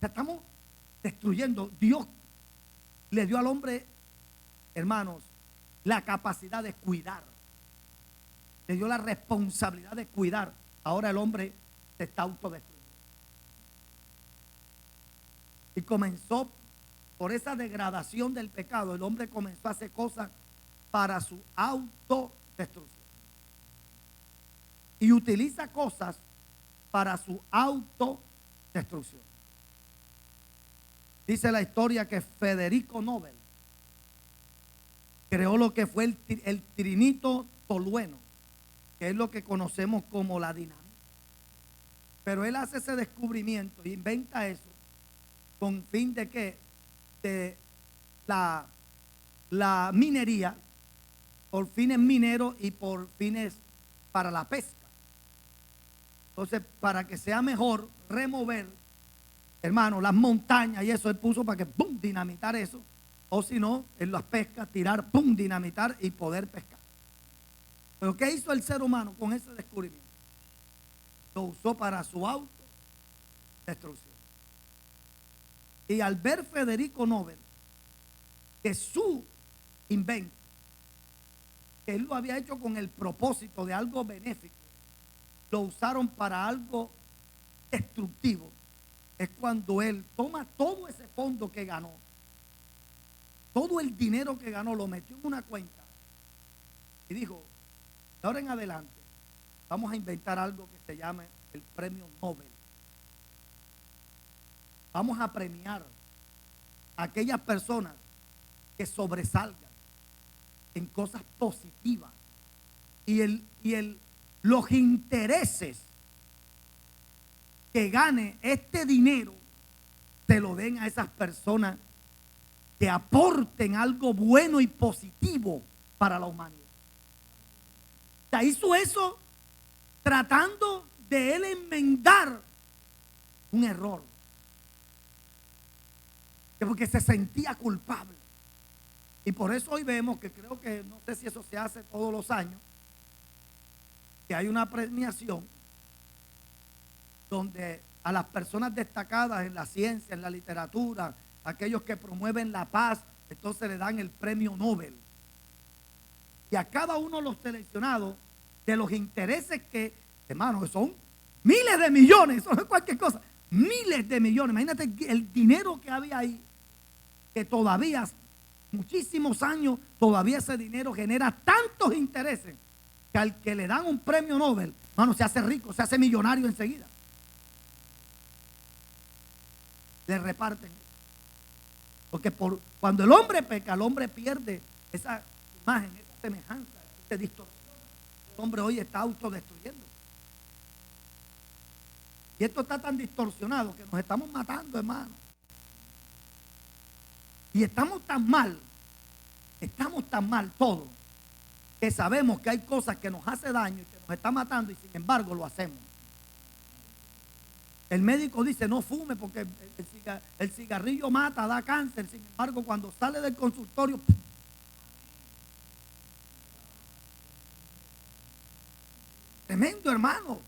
Estamos destruyendo. Dios le dio al hombre, hermanos, la capacidad de cuidar. Le dio la responsabilidad de cuidar. Ahora el hombre se está autodestruyendo. Y comenzó por esa degradación del pecado. El hombre comenzó a hacer cosas para su autodestrucción. Y utiliza cosas para su autodestrucción. Dice la historia que Federico Nobel creó lo que fue el trinito tolueno, que es lo que conocemos como la dinamita. Pero él hace ese descubrimiento e inventa eso con fin de que de la minería, por fines mineros y por fines para la pesca. Entonces, para que sea mejor remover, hermano, las montañas y eso, él puso para que ¡pum!, dinamitar eso. O si no, en las pescas, tirar, ¡pum!, dinamitar y poder pescar. Pero ¿qué hizo el ser humano con ese descubrimiento? Lo usó para su autodestrucción. Y al ver Federico Nobel que su invento, que él lo había hecho con el propósito de algo benéfico, lo usaron para algo destructivo, es cuando él toma todo ese fondo que ganó, todo el dinero que ganó, lo metió en una cuenta y dijo, de ahora en adelante vamos a inventar algo que se llame el premio Nobel. Vamos a premiar a aquellas personas que sobresalgan en cosas positivas y los intereses que gane este dinero se lo den a esas personas que aporten algo bueno y positivo para la humanidad. O sea, hizo eso tratando de él enmendar un error, porque se sentía culpable. Y por eso hoy vemos que creo que, no sé si eso se hace todos los años, que hay una premiación donde a las personas destacadas en la ciencia, en la literatura, aquellos que promueven la paz, entonces le dan el premio Nobel. Y a cada uno de los seleccionados, de los intereses que, hermanos, son miles de millones, eso no es cualquier cosa, miles de millones. Imagínate el dinero que había ahí, que todavía, muchísimos años, todavía ese dinero genera tantos intereses que al que le dan un premio Nobel, hermano, se hace rico, se hace millonario enseguida. Le reparten. Porque cuando el hombre peca, el hombre pierde esa imagen, esa semejanza, esa distorsión. El hombre hoy está autodestruyendo. Y esto está tan distorsionado que nos estamos matando, hermano. Y estamos tan mal todos, que sabemos que hay cosas que nos hacen daño y que nos está matando y sin embargo lo hacemos. El médico dice no fume porque el cigarrillo mata, da cáncer. Sin embargo, cuando sale del consultorio, tremendo, hermano.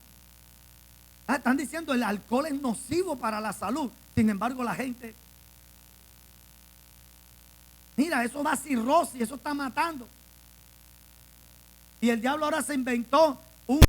Están diciendo el alcohol es nocivo para la salud. Sin embargo, la gente, mira, eso da cirrosis, eso está matando. Y el diablo ahora se inventó un...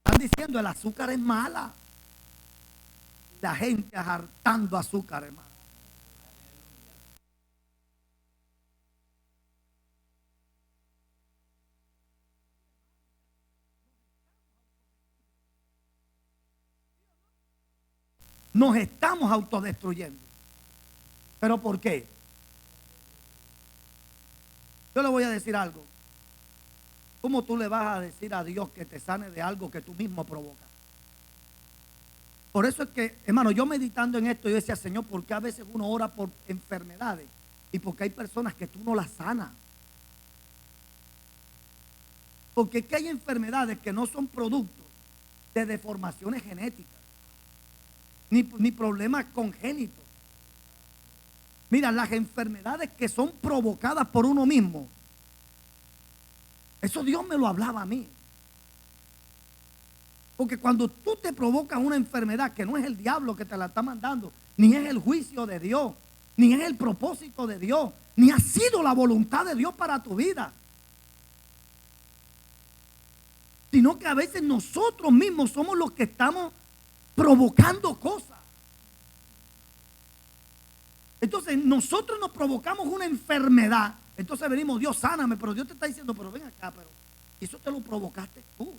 Están diciendo el azúcar es mala. La gente hartando azúcar, hermano. Nos estamos autodestruyendo. ¿Pero por qué? Yo le voy a decir algo. ¿Cómo tú le vas a decir a Dios que te sane de algo que tú mismo provocas? Por eso es que, hermano, yo meditando en esto, yo decía, Señor, ¿por qué a veces uno ora por enfermedades? Y porque hay personas que tú no las sanas. Porque es que hay enfermedades que no son productos de deformaciones genéticas, ni problemas congénitos. Mira, las enfermedades que son provocadas por uno mismo, eso Dios me lo hablaba a mí. Porque cuando tú te provocas una enfermedad que no es el diablo que te la está mandando, ni es el juicio de Dios, ni es el propósito de Dios, ni ha sido la voluntad de Dios para tu vida, sino que a veces nosotros mismos somos los que estamos provocando cosas. Entonces nosotros nos provocamos una enfermedad. Entonces venimos, Dios sáname, pero Dios te está diciendo, pero ven acá, pero eso te lo provocaste tú.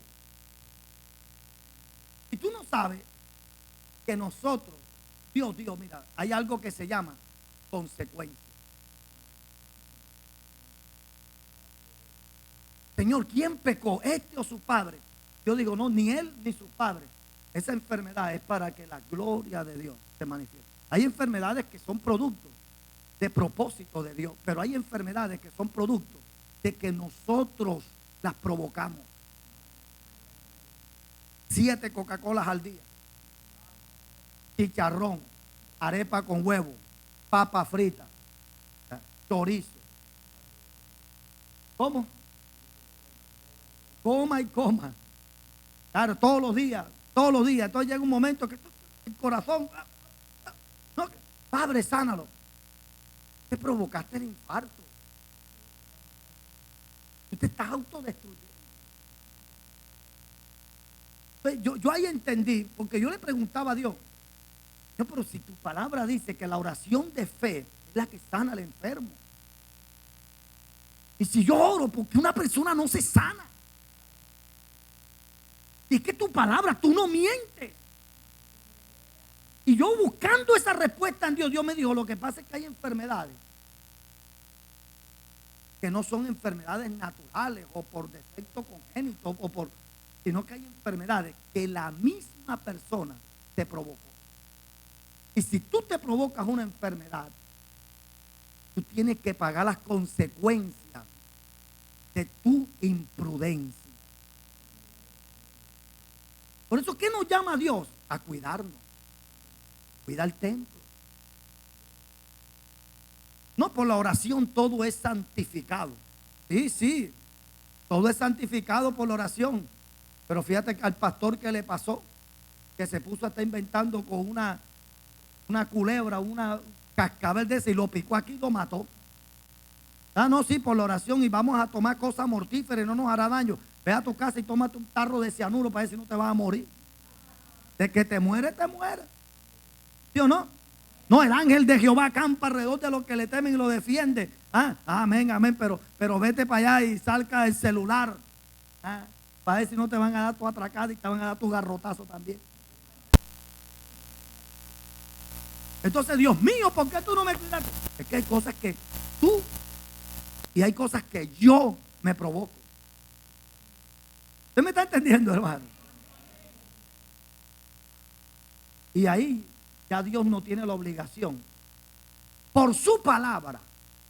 Y tú no sabes que nosotros, Dios, mira, hay algo que se llama consecuencia. Señor, ¿quién pecó? ¿Este o su padre? Yo digo, no, ni él ni su padre. Esa enfermedad es para que la gloria de Dios se manifieste. Hay enfermedades que son productos de propósito de Dios, pero hay enfermedades que son productos de que nosotros las provocamos. 7 Coca-Colas al día, chicharrón, arepa con huevo, papa frita, chorizo. ¿Cómo? Coma y coma. Claro, todos los días. Entonces llega un momento que el corazón, no, Padre, sánalo. Te provocaste el infarto. Tú te estás autodestruyendo. Yo ahí entendí, porque yo le preguntaba a Dios, pero si tu palabra dice que la oración de fe es la que sana al enfermo, y si yo oro porque una persona no se sana, y es que tu palabra, tú no mientes. Y yo buscando esa respuesta en Dios, Dios me dijo, lo que pasa es que hay enfermedades que no son enfermedades naturales o por defecto congénito sino que hay enfermedades que la misma persona te provocó. Y si tú te provocas una enfermedad, tú tienes que pagar las consecuencias de tu imprudencia. Por eso, ¿qué nos llama Dios? a cuidarnos. Cuida el templo. No, por la oración todo es santificado. Sí, sí, todo es santificado por la oración. Pero fíjate que al pastor que le pasó, que se puso a estar inventando con una culebra, una cascabel de ese, y lo picó aquí y lo mató. Ah, no, sí, por la oración, y vamos a tomar cosas mortíferas y no nos hará daño. Ve a tu casa y tómate un tarro de cianuro para ver si no te vas a morir. De que te mueres, te mueres. ¿Sí o no? No, el ángel de Jehová acampa alrededor de los que le temen y lo defiende. Ah, amén, amén, pero vete para allá y salca el celular. Ah, para ver si no te van a dar tu atracada y te van a dar tu garrotazo también. Entonces, Dios mío, ¿por qué tú no me cuidas? Es que hay cosas que tú y hay cosas que yo me provoco. ¿Usted me está entendiendo, hermano? Y ahí ya Dios no tiene la obligación. Por su palabra,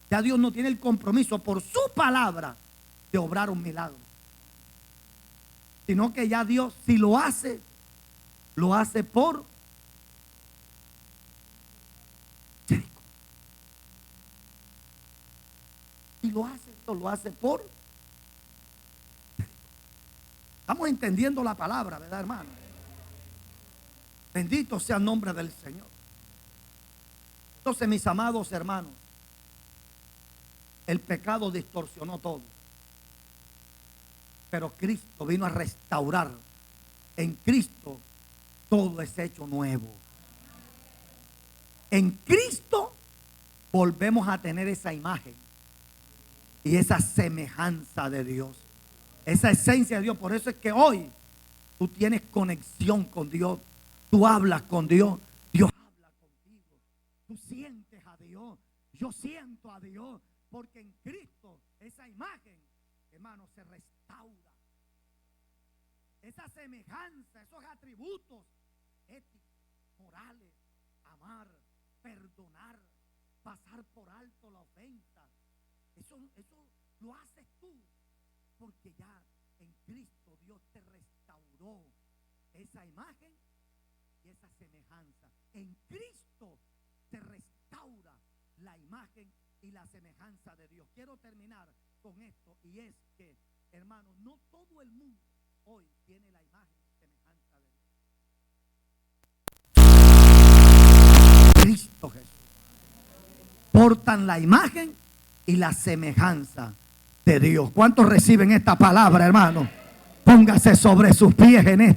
ya Dios no tiene el compromiso por su palabra de obrar un milagro. Sino que ya Dios, si lo hace por si lo hace por. Estamos entendiendo la palabra, ¿verdad, hermano? Bendito sea el nombre del Señor. Entonces, mis amados hermanos, el pecado distorsionó todo. Pero Cristo vino a restaurar. En Cristo todo es hecho nuevo. En Cristo volvemos a tener esa imagen y esa semejanza de Dios, esa esencia de Dios. Por eso es que hoy tú tienes conexión con Dios. Tú hablas con Dios. Dios habla contigo. Tú sientes a Dios. Yo siento a Dios. Porque en Cristo esa imagen, hermano, se restaura. Esa semejanza, esos atributos éticos, morales, amar, perdonar, pasar por alto la ofensa. Eso lo haces tú. Porque ya en Cristo Dios te restauró esa imagen y esa semejanza. En Cristo se restaura la imagen y la semejanza de Dios. Quiero terminar con esto, y es que, hermanos, no todo el mundo hoy tiene la imagen y semejanza de Dios. Cristo Jesús. Portan la imagen y la semejanza de Dios. ¿Cuántos reciben esta palabra, hermano? Póngase sobre sus pies en esta